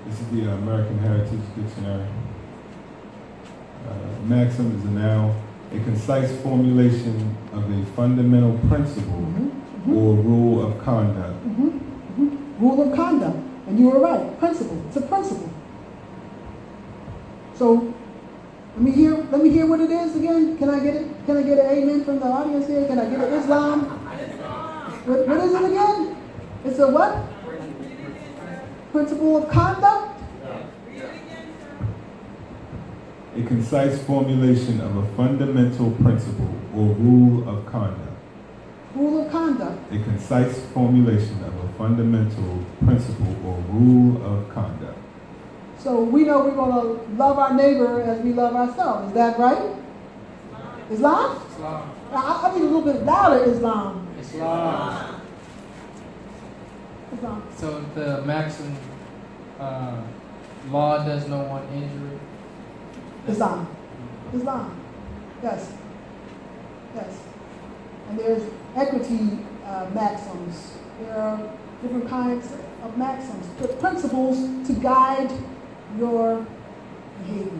This is the American Heritage Dictionary. Maxim is now a concise formulation of a fundamental principle or rule of conduct. Rule of conduct. And you were right. Principle. It's a principle. So let me hear what it is again. Can I get it? Can I get an amen from the audience here? Can I get an Islam? What is it again? It's a what? Principle of conduct? A concise formulation of a fundamental principle or rule of conduct. Rule of conduct. A concise formulation of a fundamental principle or rule of conduct. So we know we're going to love our neighbor as we love ourselves. Is that right? Islam? Islam. I need a little bit louder, Islam. Islam. Islam. So the maxim, law does no one injury. Islam. Islam. Yes. Yes. And there's equity maxims. There are different kinds of maxims, the principles to guide your behavior,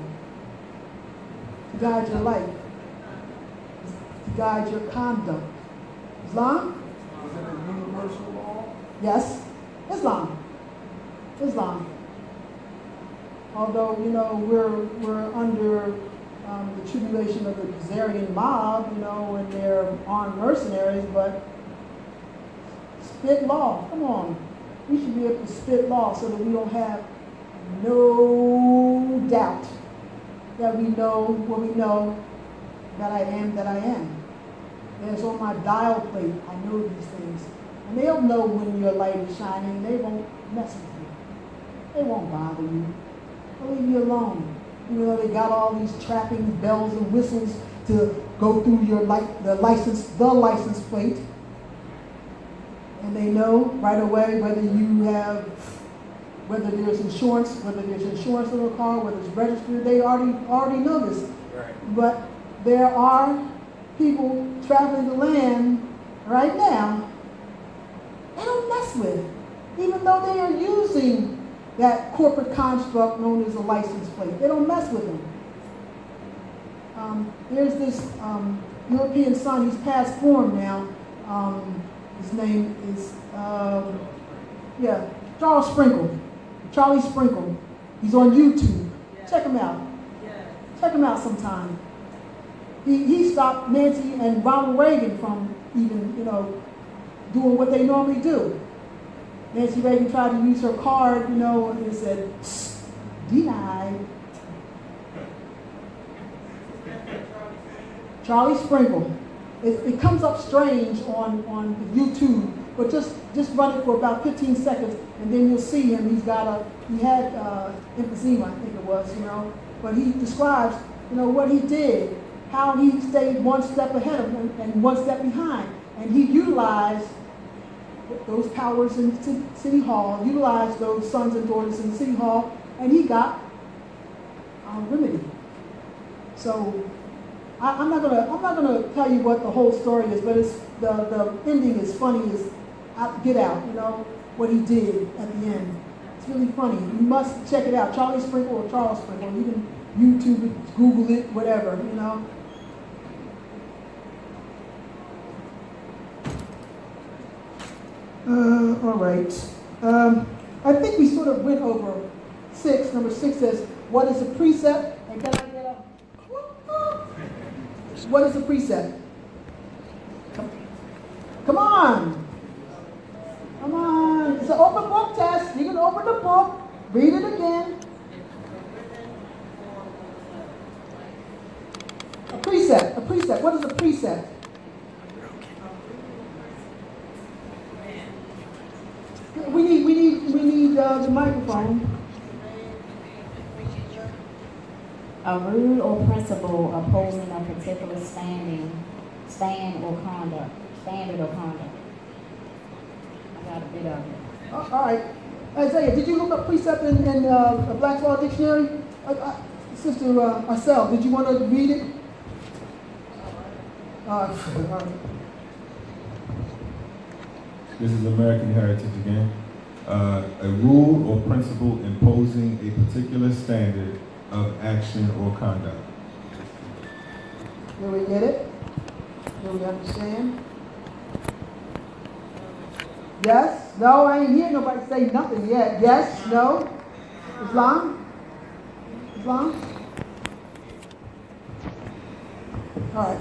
to guide your life, to guide your conduct. Islam? Is it a universal law? Yes. Islam. Islam. Although, we're under the tribulation of the Khazarian mob, and they're armed mercenaries, but spit law, come on. we should be able to spit law so that we don't have no doubt that we know what we know, that I am that I am. And it's on my dial plate. I know these things. And they'll know when your light is shining. They won't mess with you. They won't bother you. They'll leave you alone. Even though they got all these trappings, bells and whistles to go through your the license plate. And they know right away whether there's insurance on the car, whether it's registered. They already know this. Right. But there are people traveling the land right now they don't mess with, even though they are using that corporate construct known as a license plate. They don't mess with them. There's this European son, he's past form now. His name is, Charlie Sprinkle. He's on YouTube. Yeah. Check him out. Yeah. Check him out sometime. He stopped Nancy and Ronald Reagan from even, doing what they normally do. Nancy Reagan tried to use her card, and it said, denied. Charlie Sprinkle. It comes up strange on YouTube, but just run it for about 15 seconds, and then you'll see him. He had emphysema, I think it was, but he describes, what he did, how he stayed one step ahead of him and one step behind, and he utilized those powers in City Hall, utilized those sons and daughters in City Hall, and he got remedy. So I'm not gonna tell you what the whole story is, but it's the ending is funny as get out. What he did at the end. It's really funny. You must check it out. Charlie Sprinkle or Charles Sprinkle. You can YouTube it, Google it, whatever. All right. I think we sort of went over 6. Number 6 says, what is a precept? And can I get a... What is a precept? Come on. Come on. It's an open book test. You can open the book, read it again. A precept. What is a precept? We need the microphone. A rule or principle opposing a particular standard or conduct. I got a bit of it. All right. Isaiah, did you look up precept in Black's Law Dictionary? Sister Marcel, did you want to read it? This is American Heritage again. A rule or principle imposing a particular standard of action or conduct. Do we get it? Do we understand? Yes? No, I ain't hear nobody say nothing yet. Yes? No? Islam? All right.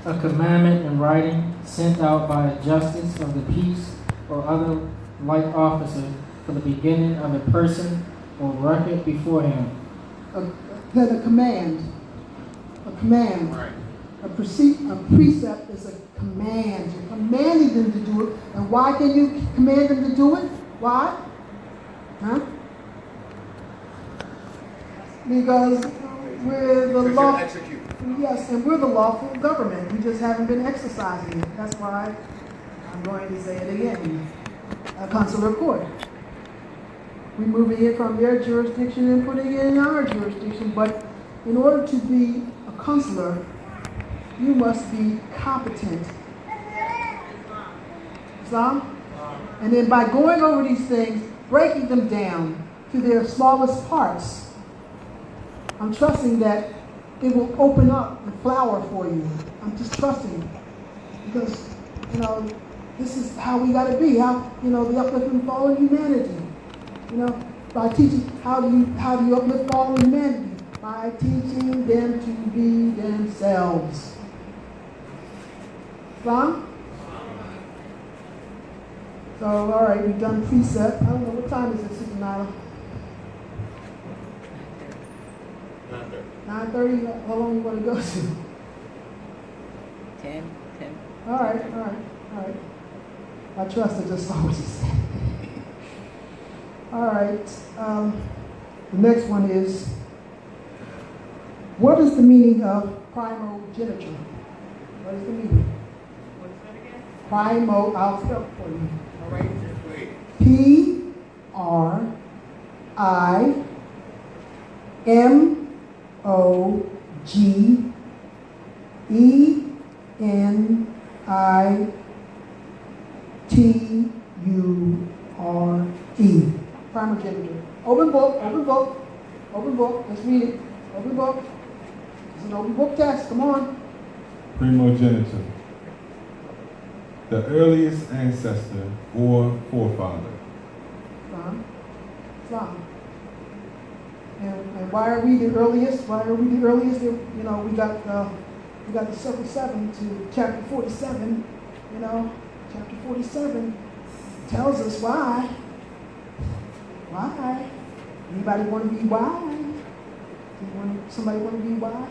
A commandment in writing sent out by a justice of the peace or other like officer for the beginning of a person or record before him. A command. Right. A precept is a command. You're commanding them to do it. And why can you command them to do it? Why? Huh? Because we're the law. Yes, and we're the lawful government. We just haven't been exercising it. That's why I'm going to say it again. A consular court. We're moving it from their jurisdiction and putting it in our jurisdiction. But in order to be a consular, you must be competent. Islam? And then by going over these things, breaking them down to their smallest parts, I'm trusting that it will open up and flower for you. I'm just trusting. Because, this is how we got to be. How, the uplift and fall in humanity. By teaching, how do you uplift fallen humanity? By teaching them to be themselves. Islam? So, all right, we've done precept. I don't know, what time is it, Sister Nailah? 9:30. 9:30? How long you want to go to? 10. All right. I trust it, just always say. All right. The next one is, what is the meaning of primogeniture? What is the meaning? What's that again? I'll spell it for you. All right, please. Primogeniture. Primogeniture. Open book. Let's read it. Open book. It's an open book test. Come on. Primogeniture. The earliest ancestor or forefather. Islam. And why are we the earliest? You know, we got the circle 7 to chapter 47. You know, chapter 47 tells us why. Why? Anybody want to be why? Somebody want to be why?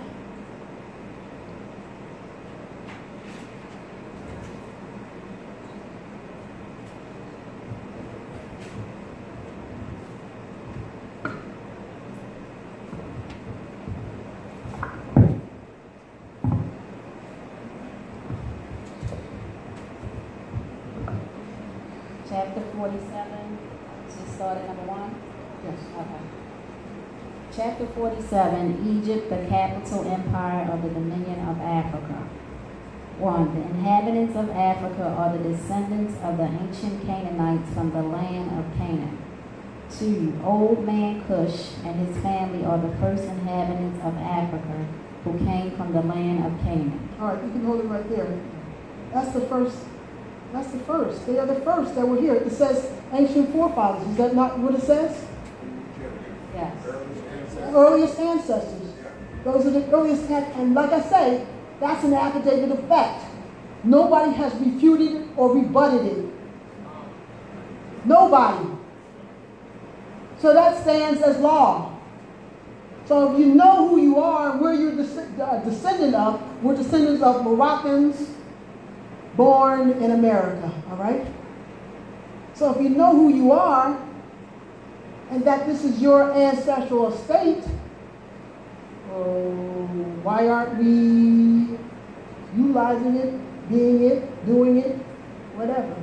Chapter 47, to start at number 1? Yes. Okay. Chapter 47, Egypt, the capital empire of the dominion of Africa. 1. The inhabitants of Africa are the descendants of the ancient Canaanites from the land of Canaan. 2. Old man Cush and his family are the first inhabitants of Africa who came from the land of Canaan. All right, you can hold it right there. That's the first. They are the first that were here. It says ancient forefathers. Is that not what it says? Yes. Earliest ancestors. Those are the earliest, and like I say, that's an affidavit of fact. Nobody has refuted it or rebutted it. Nobody. So that stands as law. So if you know who you are and where you're descendant of, we're descendants of Moroccans born in America, all right? So if you know who you are and that this is your ancestral estate, why aren't we utilizing it, being it, doing it, whatever?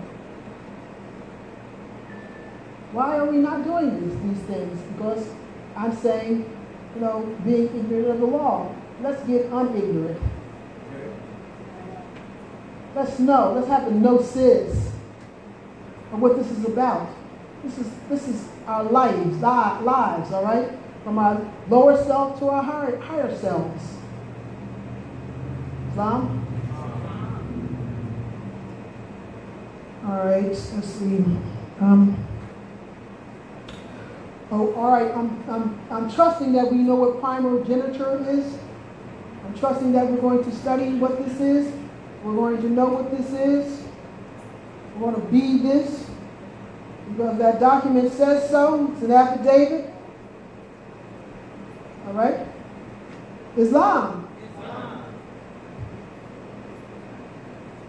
Why are we not doing these things? Because I'm saying, you know, being ignorant of the law. Let's get unignorant. Let's know. Let's have the gnosis of what this is about. This is our lives, all right? From our lower self to our higher selves. Islam? All right, let's see. All right, I'm trusting that we know what primogeniture is. I'm trusting that we're going to study what this is. We're going to know what this is. We're going to be this. Because that document says so. It's an affidavit. All right? Islam.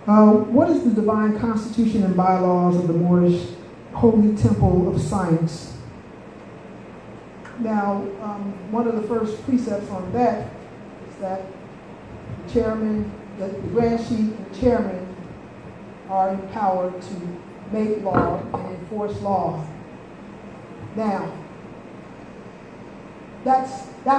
What is the divine constitution and bylaws of the Moorish Holy Temple of Science? Now, one of the first precepts on that is that the chairman, the grand chief and chairman are empowered to make law and enforce law. Now, that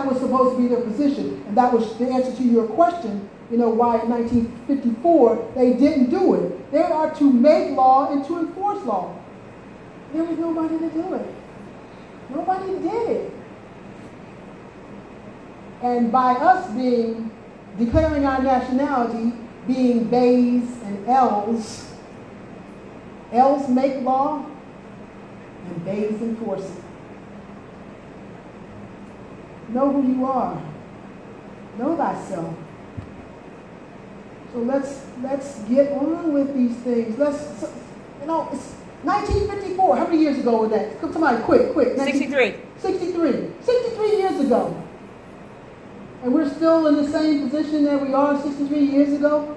was supposed to be their position, and that was the answer to your question, you know, why in 1954 they didn't do it. They are to make law and to enforce law. There was nobody to do it. Nobody did it. And by us declaring our nationality, being Bays and L's make law and Bays enforce it. Know who you are. Know thyself. So let's get on with these things. 1954, how many years ago was that? Come, somebody, quick. 63. 63 years ago. And we're still in the same position that we are 63 years ago?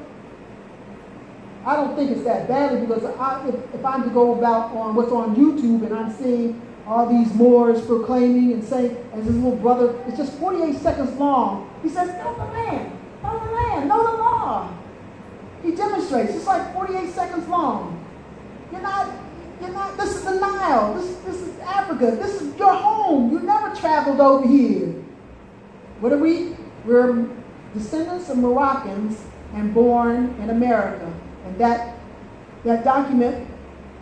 I don't think it's that badly, because if I'm to go about on what's on YouTube and I'm seeing all these Moors proclaiming and saying, as his little brother, it's just 48 seconds long. He says, know the land, know the law. He demonstrates, it's like 48 seconds long. You're not, this is the Nile, this is Africa, this is your home. You never traveled over here. What are we? We're descendants of Moroccans and born in America. And that document,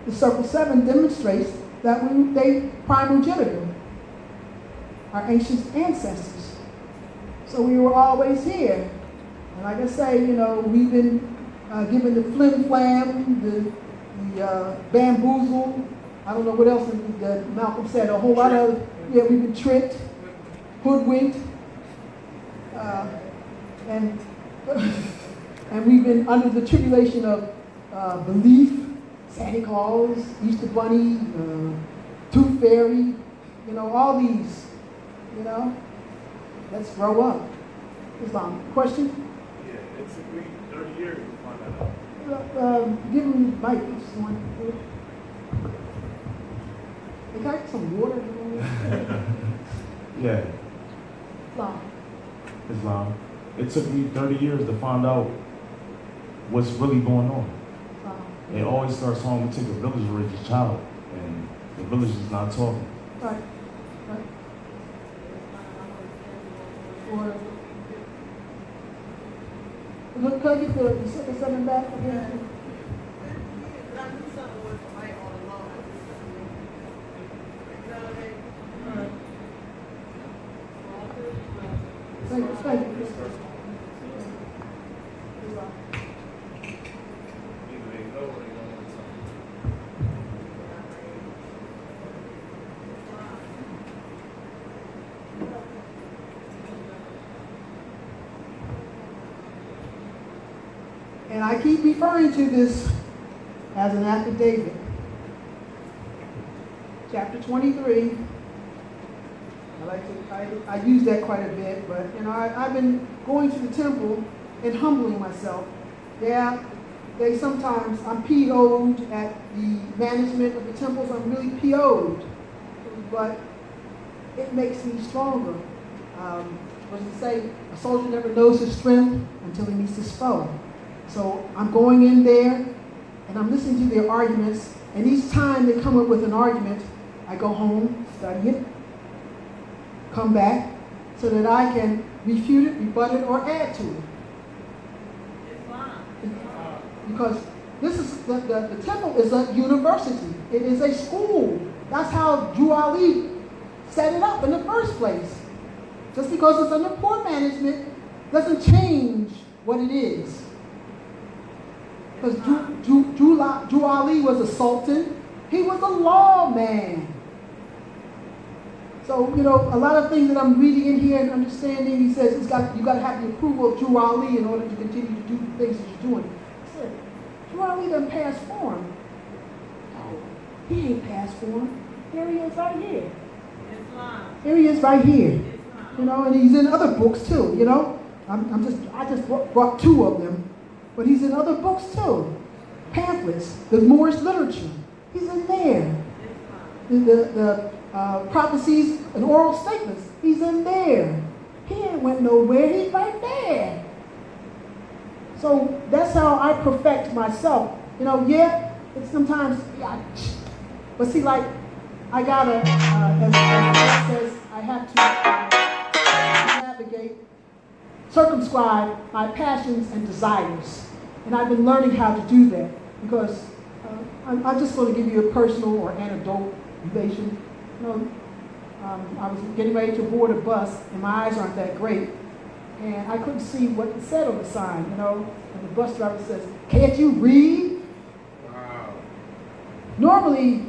the Circle 7, demonstrates that they primogeniture, our ancient ancestors. So we were always here. And like I say, we've been given the flim flam, the bamboozle. I don't know what else Malcolm said. A whole lot of, we've been tricked, hoodwinked, and we've been under the tribulation of belief. Santa Claus, Easter Bunny, Tooth Fairy, all these, Let's grow up. Islam, question? Yeah, it's agreed 30 years to find that out. Give him the mic. Can I get some water? Yeah, Islam. It took me 30 years to find out what's really going on. It always starts home. We take a village to raise a child, and the village is not talking. Right. Can I get the Circle 7 back again? Thank you. And I keep referring to this as an affidavit. Chapter 23. I use that quite a bit, but I've been going to the temple and humbling myself. Yeah, I'm PO'd at the management of the temples. I'm really PO'd, but it makes me stronger. What does it say? A soldier never knows his strength until he meets his foe. So I'm going in there and I'm listening to their arguments, and each time they come up with an argument, I go home, study it, come back so that I can refute it, rebut it, or add to it. Because this is the temple is a university. It is a school. That's how Drew Ali set it up in the first place. Just because it's under poor management doesn't change what it is. Because Drew Ali was a sultan. He was a lawman. So, a lot of things that I'm reading in here and understanding, he says you got to have the approval of Drew Ali in order to continue to do the things that you're doing. I said, Drew Ali doesn't pass form. No, he ain't pass form. Here he is right here. Here he is right here. And he's in other books too, I just brought two of them, but he's in other books too. Pamphlets, the Moorish literature, he's in there. The prophecies and oral statements, he's in there. He ain't went nowhere, he's right there. So that's how I perfect myself. It's sometimes, but see, like, I gotta, as it says, I have to navigate, circumscribe my passions and desires. And I've been learning how to do that because I'm just going to give you a personal or anecdotal relation. I was getting ready to board a bus and my eyes aren't that great. And I couldn't see what it said on the sign, and the bus driver says, "Can't you read?" Wow. Normally,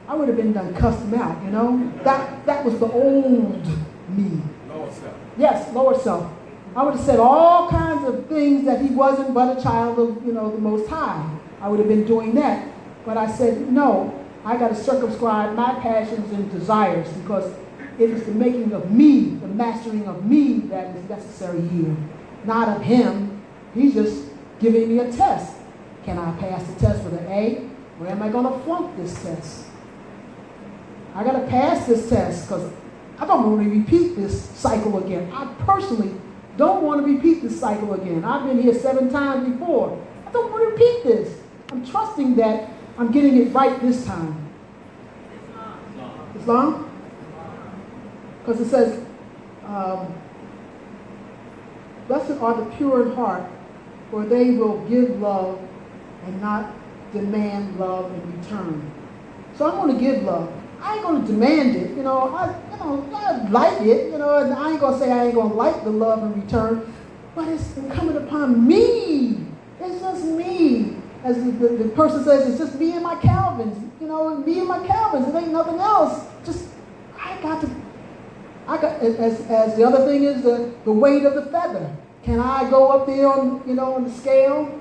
I would have been done cussed him out, That was the old me. Lower self. Yes, lower self. I would have said all kinds of things that he wasn't but a child of, the Most High. I would have been doing that. But I said, no, I got to circumscribe my passions and desires because it is the making of me, the mastering of me that is necessary here, not of him. He's just giving me a test. Can I pass the test with an A, or am I going to flunk this test? I got to pass this test because I don't want to repeat this cycle again. I personally don't want to repeat this cycle again. I've been here 7 times before. I don't want to repeat this. I'm trusting that I'm getting it right this time. Islam? Because it says, blessed are the pure in heart, for they will give love and not demand love in return. So I'm going to give love. I ain't going to demand it. I like it, and I ain't going to say I ain't going to like the love in return, but it's coming upon me. It's just me. As the person says, it's just me and my Calvins. Me and my Calvins. It ain't nothing else. Just, I got, as the other thing is the weight of the feather. Can I go up there on the scale,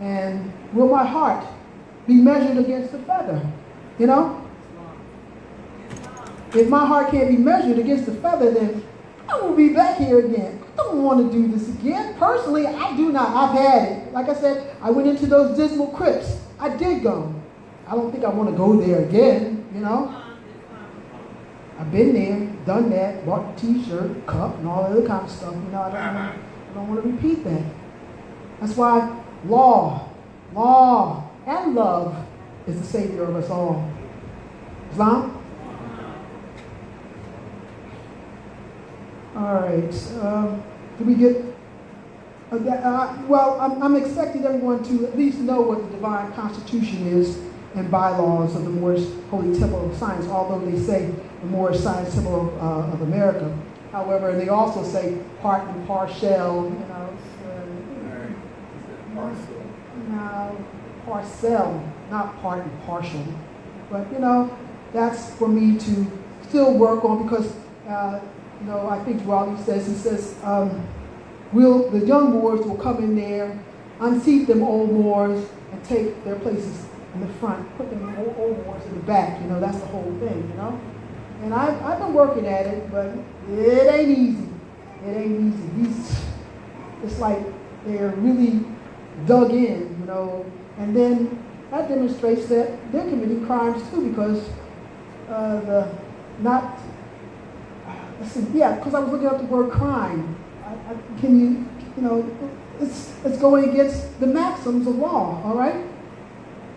and will my heart be measured against the feather? If my heart can't be measured against the feather, then I will be back here again. I don't want to do this again. Personally, I do not. I've had it. Like I said, I went into those dismal crypts. I did go. I don't think I want to go there again, I've been there, done that, bought the t-shirt, cup, and all that other kind of stuff. I don't want to repeat that. That's why law, and love is the savior of us all. Islam? All right. Do we get... I'm expecting everyone to at least know what the divine constitution is and bylaws of the Moorish Holy Temple of Science, although they say the Moorish Science Temple of America. However, they also say part and partial, parcel, not part and partial. But, that's for me to still work on because, I think Raleigh says, the young Moors will come in there, unseat them old Moors, and take their places in the front, put them old Moors in the back. That's the whole thing, And I've been working at it, but it ain't easy. It ain't easy. It's like they're really dug in, and then that demonstrates that they're committing crimes too because because I was looking up the word crime. It's going against the maxims of law, all right?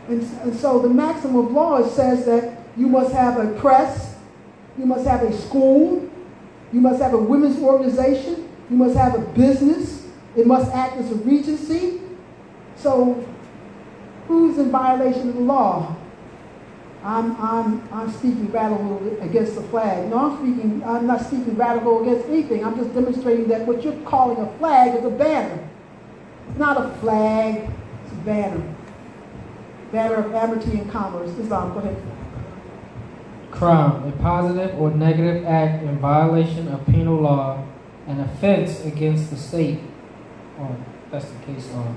And so the maxim of law says that you must have a press, you must have a school, you must have a women's organization, you must have a business, it must act as a regency. So who's in violation of the law? I'm speaking radical against the flag. No, I'm not speaking radical against anything. I'm just demonstrating that what you're calling a flag is a banner. It's not a flag, it's a banner. Banner of amity and commerce. Islam, go ahead. Crime, a positive or negative act in violation of penal law, an offense against the state. Oh, that's the case law.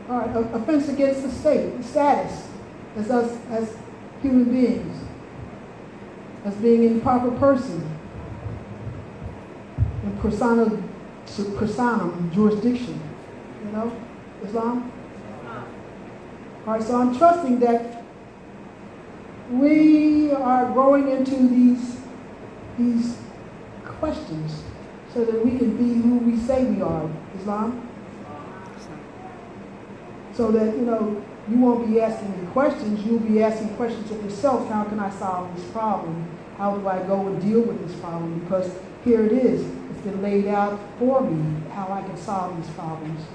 All right, offense against the state, the status, as us as human beings, as being an improper person, in personam jurisdiction, Islam. All right, so I'm trusting that we are growing into these questions so that we can be who we say we are, Islam. So that, you won't be asking me questions, you'll be asking questions of yourself. How can I solve this problem? How do I go and deal with this problem? Because here it is. It's been laid out for me how I can solve these problems.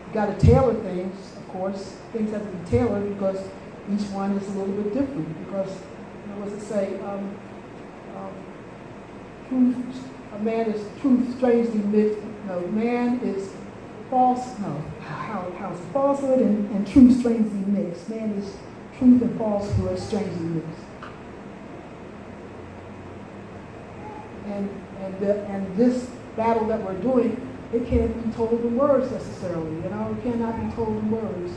You got to tailor things, of course. Things have to be tailored because each one is a little bit different. Because, what does it say? A man is truth strangely mixed. No, man is false. No, how's falsehood and truth strangely mixed? Man is truth and falsehood strangely mixed. And this battle that we're doing, it can't be told in words necessarily. It cannot be told in words.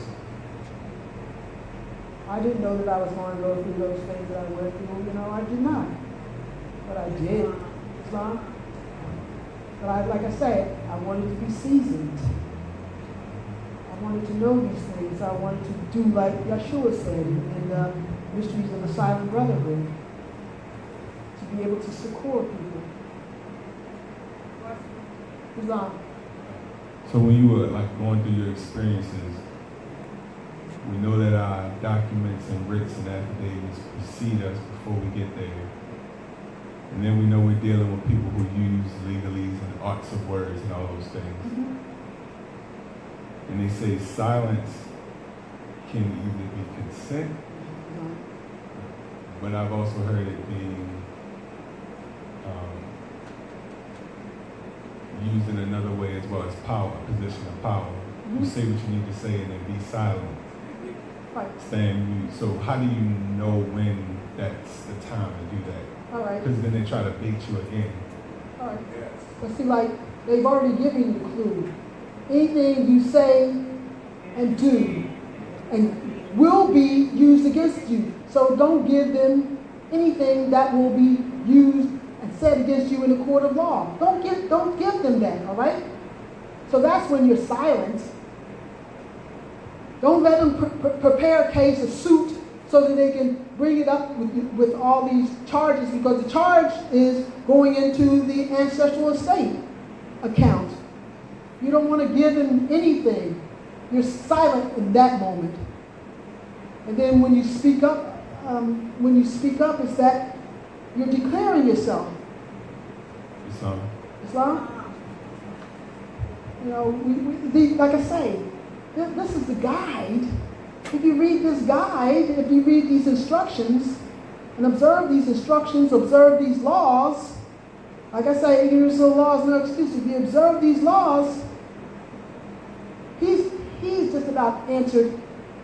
I didn't know that I was going to go through those things that I went through. You know, I did not. But I did. Islam. But like I said, I wanted to be seasoned. I wanted to know these things. I wanted to do like Yeshua said in the Mysteries of the Silent Brotherhood, to be able to succor people. Islam. So when you were like going through your experiences, we know that our documents and writs and affidavits precede us before we get there. And then we know we're dealing with people who use legalese and arts of words and all those things. Mm-hmm. And they say silence can either be consent, but I've also heard it being used in another way as well as power, position of power. Mm-hmm. You say what you need to say and then be silent. Right. So how do you know when that's the time to do that? All right. Because then they try to bait you again. All right. But see, like, they've already given you the clue. Anything you say and do and will be used against you. So don't give them anything that will be used and said against you in the court of law. Don't give them that, all right? So that's when you're silent. Don't let them prepare a case, a suit, so that they can bring it up with all these charges, because the charge is going into the ancestral estate account. You don't want to give them anything. You're silent in that moment. And then when you speak up, it's that you're declaring yourself. Islam. Islam? You know, like I say, this is the guide. If you read this guide, if you read these instructions, and observe these instructions, observe these laws, like I say, ignorance of the law is no excuse. If you observe these laws, he's just about answered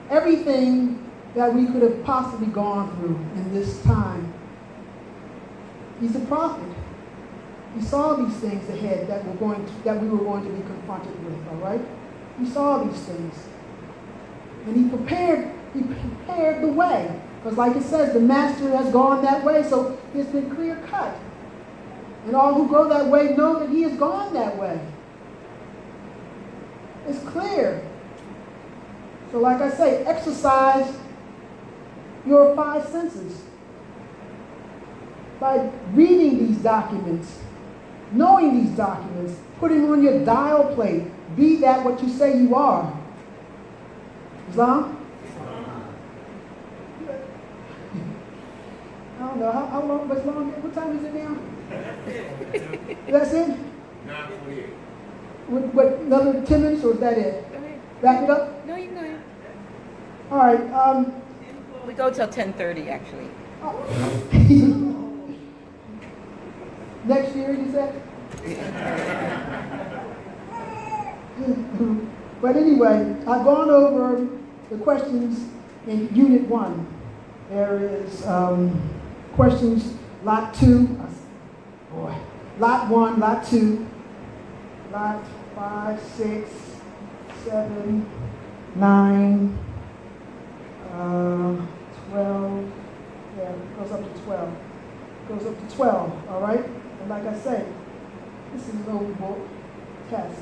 everything that we could have possibly gone through in this time. He's a prophet. He saw these things ahead that we were going to be confronted with, all right? He saw these things. And he prepared the way. Because like it says, the master has gone that way, so it's been clear cut. And all who go that way know that he has gone that way. It's clear. So like I say, exercise your five senses by reading these documents, knowing these documents, putting them on your dial plate. Be that what you say you are. Islam? I don't know. How long? What's long? What time is it now? That's it? 9:48. What, another 10 minutes, or is that it? Wrap it up? No, you can go ahead. All right. We go till 10:30, actually. Next year, you said? But anyway, I've gone over the questions in Unit 1. There is questions Lot 2, Lot 1, Lot 2, Lot 5, 6, 7, 9, 12, yeah, it goes up to 12. It goes up to 12, all right? And like I say, this is an overboard test.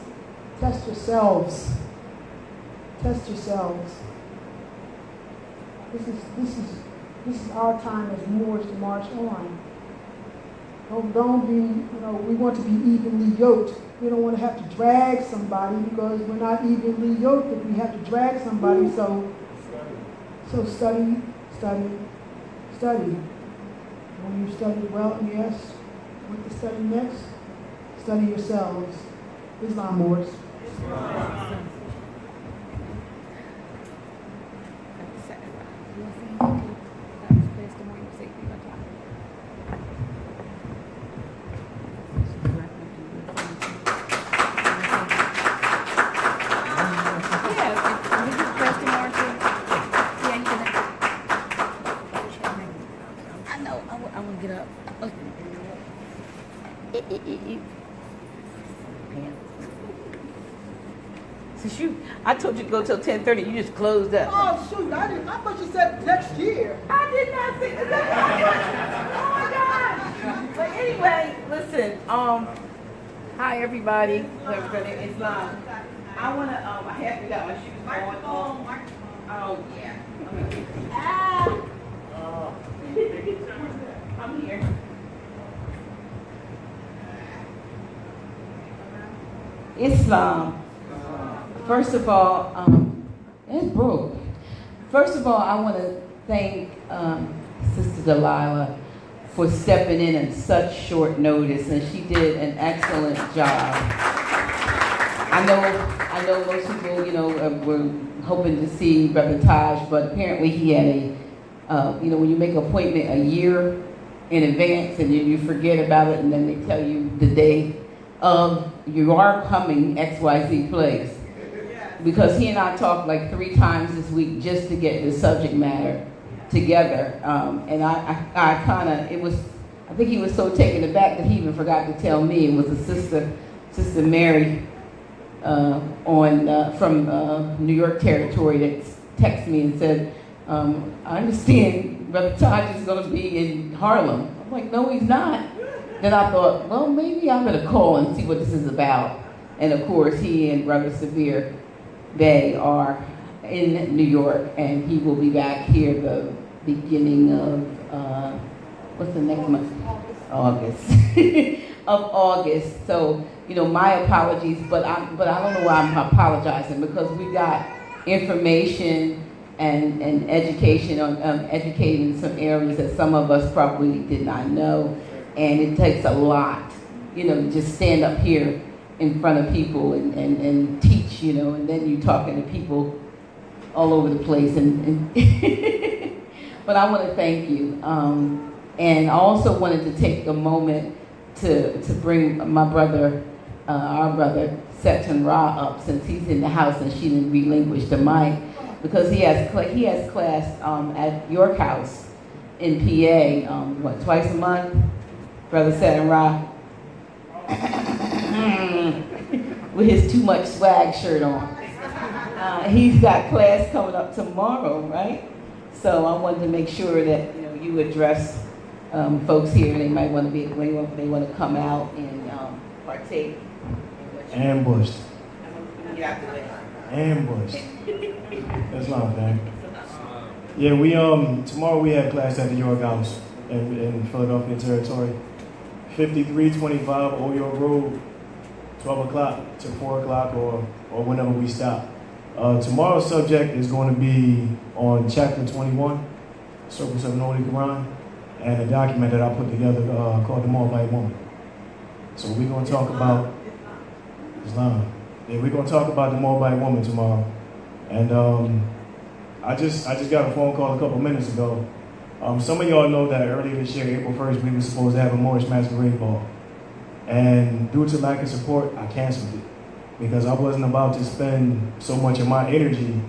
Test yourselves. Test yourselves. This is our time as Moors to march on. Don't be, we want to be evenly yoked. We don't want to have to drag somebody, because we're not evenly yoked if we have to drag somebody. So study, study, study. When you study well, yes, what to study next? Study yourselves. Islam Moors. I told you to go till 10:30. You just closed up. Oh, shoot, I thought you said next year. I did not say that. Oh my God. But anyway, listen. Hi everybody. It's live. I wanna. I have to got my shoes on. Oh yeah. I'm here. Islam. First of all, it's broke. First of all, I want to thank Sister Delilah for stepping in at such short notice, and she did an excellent job. I know most people, were hoping to see Brother Taj, but apparently he had when you make an appointment a year in advance and you forget about it, and then they tell you the day of you are coming XYZ place. Because he and I talked like 3 times this week just to get the subject matter together. And I think he was so taken aback that he even forgot to tell me. It was a Sister Mary from New York territory that texted me and said, I understand Brother Taj is going to be in Harlem. I'm like, no, he's not. Then I thought, well, maybe I'm going to call and see what this is about. And of course, he and Brother Severe, they are in New York, and he will be back here the beginning of, what's the next month? August. Of August. So, my apologies, but I don't know why I'm apologizing, because we got information and education on educating in some areas that some of us probably did not know. And it takes a lot, to just stand up here in front of people and teach, and then you're talking to people all over the place. But I want to thank you. And I also wanted to take a moment to bring my brother, our brother, Seton Ra up, since he's in the house and she didn't relinquish the mic, because he has class at York House in PA, twice a month? Brother Seton Ra, with his Too Much Swag shirt on. He's got class coming up tomorrow, right? So I wanted to make sure that you address folks here. They might want to they want to come out and partake. Ambushed. Get out the way. Ambushed. That's not bad. Yeah, we tomorrow we have class at the York House in Philadelphia territory. 5325 Old York Road, 12 o'clock to 4 o'clock or whenever we stop. Tomorrow's subject is going to be on chapter 21, Surface of the Holy Quran, and a document that I put together called the Moabite Woman. So we're going to talk about Islam. Yeah, we're going to talk about the Moabite Woman tomorrow. And I just got a phone call a couple minutes ago. Some of y'all know that earlier this year, April 1st, we were supposed to have a Moorish masquerade ball. And due to lack of support, I canceled it. Because I wasn't about to spend so much of my energy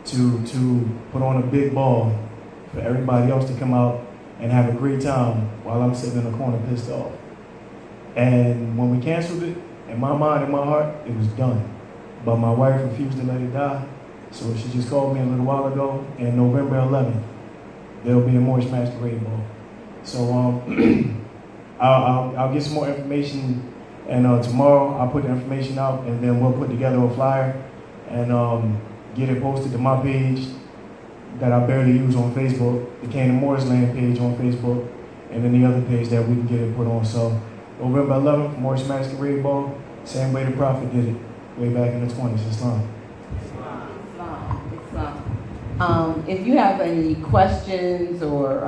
to put on a big ball for everybody else to come out and have a great time while I'm sitting in the corner pissed off. And when we canceled it, in my mind and my heart, it was done. But my wife refused to let it die. So she just called me a little while ago, and November 11th, there'll be a Moorish masquerade ball. So I'll get some more information, and tomorrow I'll put the information out, and then we'll put together a flyer and get it posted to my page that I barely use on Facebook, the Canaan Moors Land page on Facebook, and then the other page that we can get it put on. So November 11th, Moorish masquerade ball, same way the Prophet did it way back in the 20s, Islam. If you have any questions or,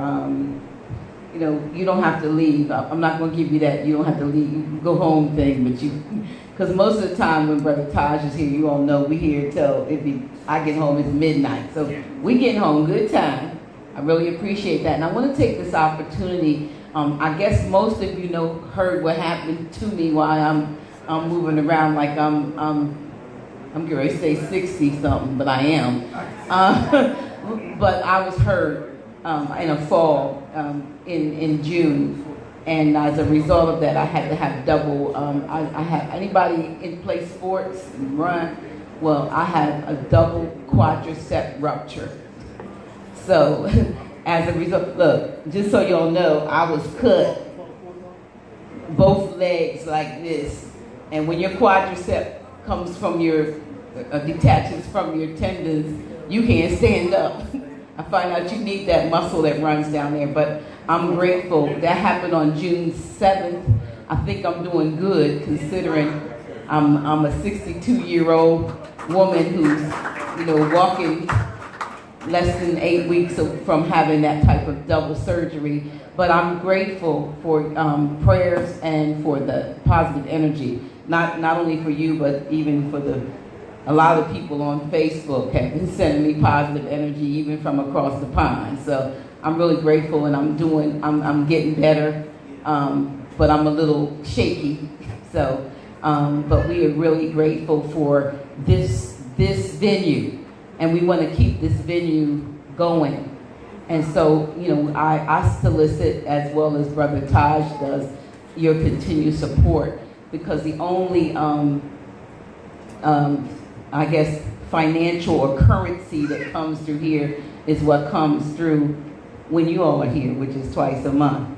you don't have to leave. I'm not going to give you that you don't have to leave, you can go home thing, but because most of the time when Brother Taj is here, you all know we here till I get home, it's midnight. So we get home, good time. I really appreciate that. And I want to take this opportunity. I guess most of you heard what happened to me while I'm moving around like I'm going to say 60-something, but I am. But I was hurt in a fall in June. And as a result of that, I had to have double. I have anybody in play sports and run. Well, I had a double quadricep rupture. So, as a result, look, just so y'all know, I was cut both legs like this. And when your quadricep comes from your, detaches from your tendons, you can't stand up. I find out you need that muscle that runs down there. But I'm grateful. That happened on June 7th. I think I'm doing good considering I'm a 62-year-old woman who's, walking less than 8 weeks from having that type of double surgery. But I'm grateful for prayers and for the positive energy. Not only for you, but even for a lot of people on Facebook have been sending me positive energy, even from across the pond. So I'm really grateful, and I'm getting better, but I'm a little shaky. So, but we are really grateful for this venue, and we want to keep this venue going. And so, I solicit, as well as Brother Taj does, your continued support, because the only, I guess, financial or currency that comes through here is what comes through when you all are here, which is twice a month.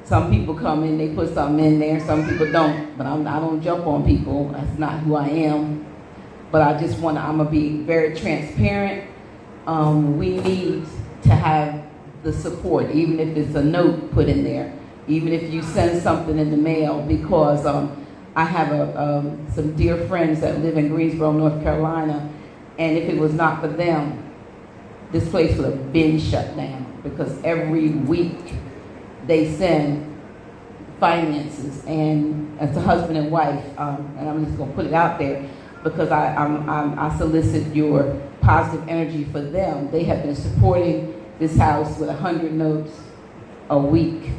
Some people come in, they put something in there, some people don't, but I don't jump on people. That's not who I am. But I'm going to be very transparent. We need to have the support, even if it's a note put in there, even if you send something in the mail, because I have some dear friends that live in Greensboro, North Carolina, and if it was not for them, this place would have been shut down, because every week they send finances, and as a husband and wife, and I'm just going to put it out there, because I solicit your positive energy for them. They have been supporting this house with 100 notes a week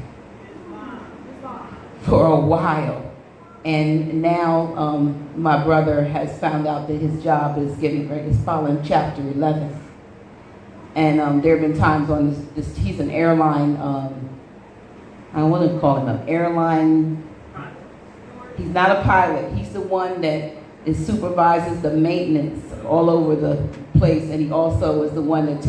for a while. And now my brother has found out that his job is getting ready to file in Chapter 11. And there have been times on this he's an airline, I want to call him an airline, he's not a pilot, he's the one that supervises the maintenance all over the place, and he also is the one that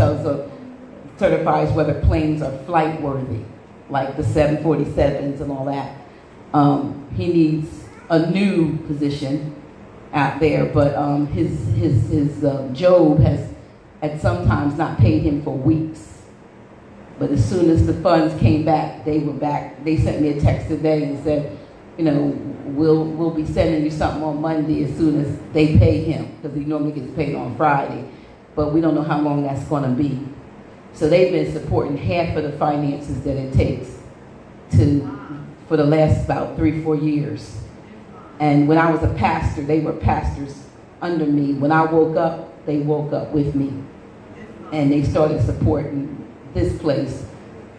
certifies whether planes are flight worthy, like the 747s and all that. He needs a new position out there, but his Job has at sometimes not paid him for weeks. But as soon as the funds came back, they were back. They sent me a text today and said, we'll be sending you something on Monday as soon as they pay him, because he normally gets paid on Friday. But we don't know how long that's going to be. So they've been supporting half of the finances that it takes for the last about 3-4 years. And when I was a pastor, they were pastors under me. When I woke up, they woke up with me. And they started supporting this place.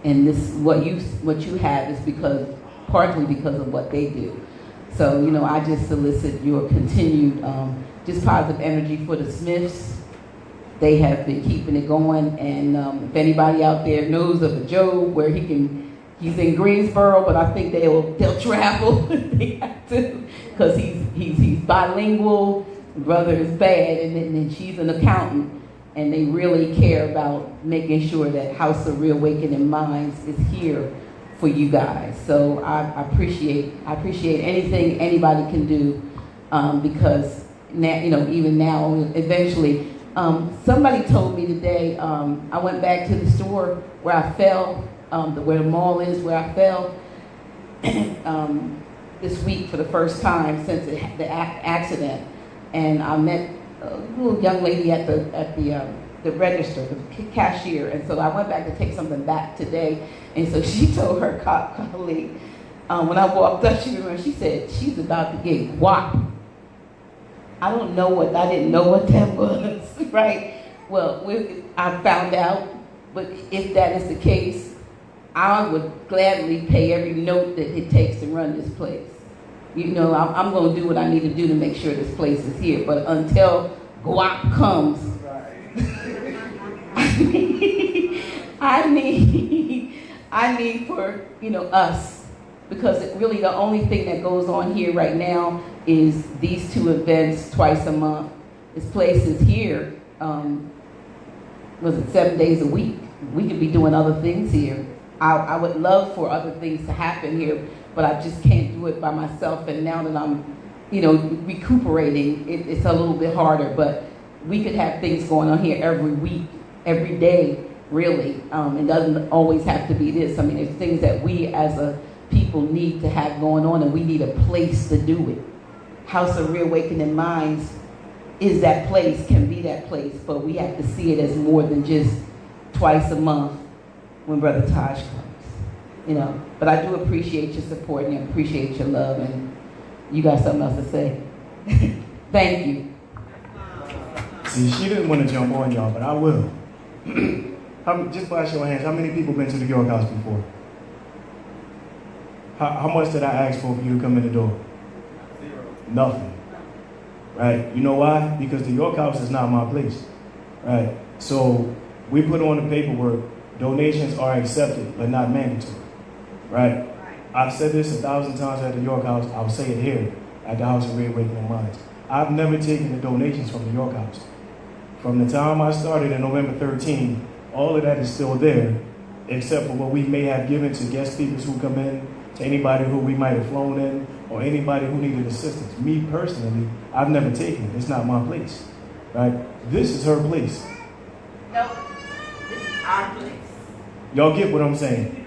And what you have is partly because of what they do. So, I just solicit your continued just positive energy for the Smiths. They have been keeping it going, and if anybody out there knows of a Job where he's in Greensboro, but I think they'll travel if they have to, because he's bilingual. Brother is bad, and then she's an accountant, and they really care about making sure that House of Reawakening Minds is here for you guys. So I appreciate anything anybody can do, because now, even now, eventually. Somebody told me today, I went back to the store where I fell, where the mall is, where I fell, this week for the first time since the accident. And I met a little young lady at the register, the cashier. And so I went back to take something back today. And so she told her colleague, when I walked up, she said, she's about to get whopped. I didn't know what that was, right? Well, I found out, but if that is the case, I would gladly pay every note that it takes to run this place. I'm going to do what I need to do to make sure this place is here. But until guap comes, I need for, us, because really the only thing that goes on here right now is these two events twice a month, This place is here, was it 7 days a week? We could be doing other things here. I would love for other things to happen here, but I just can't do it by myself. And now that I'm, recuperating, it's a little bit harder. But we could have things going on here every week, every day, really. It doesn't always have to be this. I mean, there's things that we as a people need to have going on, and we need a place to do it. House of Reawakening Minds is that place, can be that place, but we have to see it as more than just twice a month when Brother Taj comes, But I do appreciate your support and I appreciate your love, and you got something else to say. Thank you. See, she didn't want to jump on y'all, but I will. Just by show of hands, how many people been to the York House before? How much did I ask for you to come in the door? Zero. Nothing. Right? You know why? Because the York House is not my place. Right? So we put on the paperwork, donations are accepted, but not mandatory. Right? I've said this 1,000 times at the York House. I'll say it here at the House of Reawakening Minds. I've never taken the donations from the York House. From the time I started in November 13, all of that is still there, except for what we may have given to guest speakers who come in, to anybody who we might have flown in, or anybody who needed assistance. Me personally, I've never taken it. It's not my place. Right? This is her place. No, this is our place. Y'all get what I'm saying?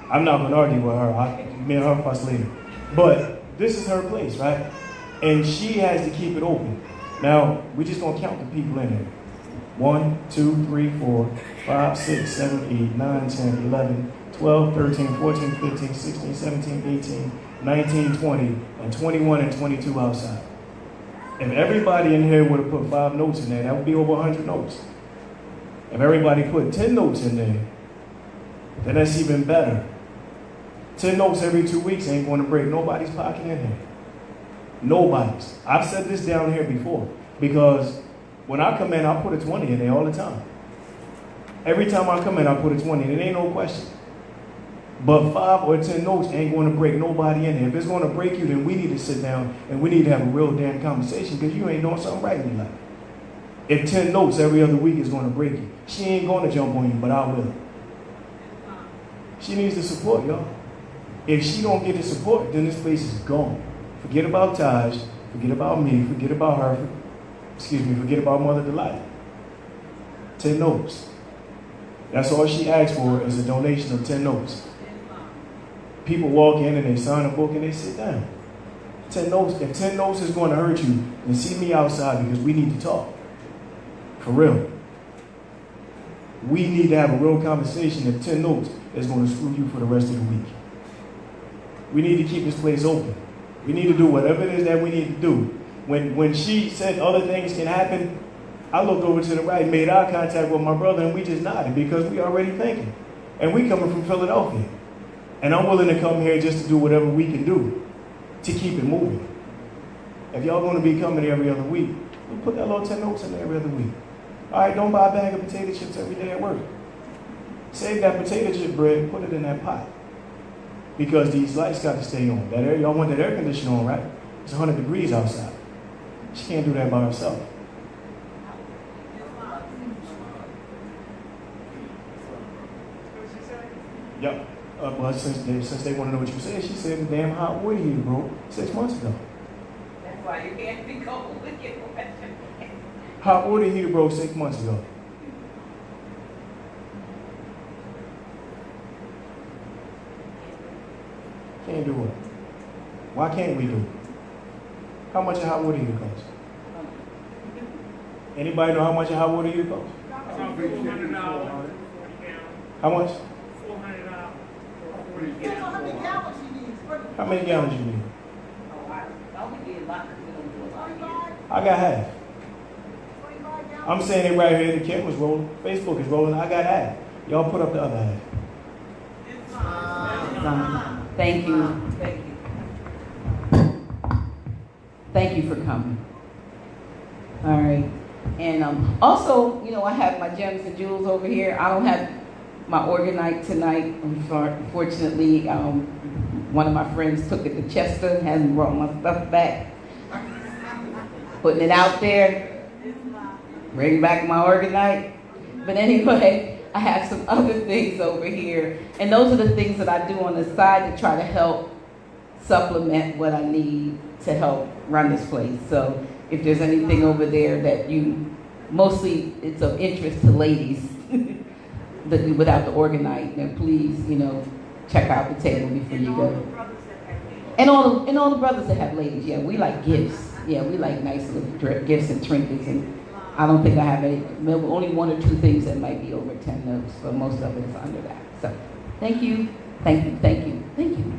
I'm not gonna argue with her. Me and her fuss later. But this is her place, right? And she has to keep it open. Now, we're just gonna count the people in there. 1, 2, 3, 4, 5, 6, 7, 8, 9, 10, 11, 12, 13, 14, 15, 16, 17, 18, 19, 20, and 21 and 22 outside. If everybody in here would have put 5 notes in there, that would be over 100 notes. If everybody put 10 notes in there, then that's even better. 10 notes every 2 weeks ain't going to break nobody's pocket in here. Nobody's. I've said this down here before, because when I come in, I put a 20 in there all the time. Every time I come in, I put a 20, and it ain't no question. But 5 or 10 notes ain't going to break nobody in here. If it's going to break you, then we need to sit down and we need to have a real damn conversation, because you ain't doing something right in your life. If 10 notes every other week is going to break you, she ain't going to jump on you, but I will. She needs the support, y'all. If she don't get the support, then this place is gone. Forget about Taj, forget about me, forget about her, forget about Mother Delilah. 10 notes. That's all she asked for, is a donation of 10 notes. People walk in and they sign a book and they sit down. 10 notes. If 10 notes is going to hurt you, then see me outside, because we need to talk. For real. We need to have a real conversation if 10 notes is going to screw you for the rest of the week. We need to keep this place open. We need to do whatever it is that we need to do. When she said other things can happen, I looked over to the right, made eye contact with my brother, and we just nodded, because we already thinking. And we coming from Philadelphia. And I'm willing to come here just to do whatever we can do to keep it moving. If y'all going to be coming every other week, we'll put that little 10 notes in there every other week. All right, don't buy a bag of potato chips every day at work. Save that potato chip bread, put it in that pot. Because these lights got to stay on. Y'all want that air conditioner on, right? It's 100 degrees outside. She can't do that by herself. Yep. But since they want to know what you said, she said the damn hot water heater broke 6 months ago. That's why you can't be cold with your question. Hot water heater broke 6 months ago. Can't do it. Why can't we do it? How much a hot water heater cost? Anybody know how much a hot water heater costs? $400. How much? $400. How many gallons you need? I got half. I'm saying it right here. The camera's rolling. Facebook is rolling. I got half. Y'all put up the other half. Thank you. Thank you. Thank you for coming. All right. And also, I have my gems and jewels over here. I don't have my organite tonight. Unfortunately, one of my friends took it to Chester and hasn't brought my stuff back. Putting it out there. bring back my organite. But anyway, I have some other things over here. And those are the things that I do on the side to try to help supplement what I need to help run this place. So if there's anything over there that mostly it's of interest to ladies without the organite, then please, check out the table before you go. And all the brothers that have ladies, yeah, we like gifts. Yeah, we like nice little gifts and trinkets, and I don't think I have only one or two things that might be over 10 notes, but most of it is under that. So, thank you, thank you, thank you, thank you.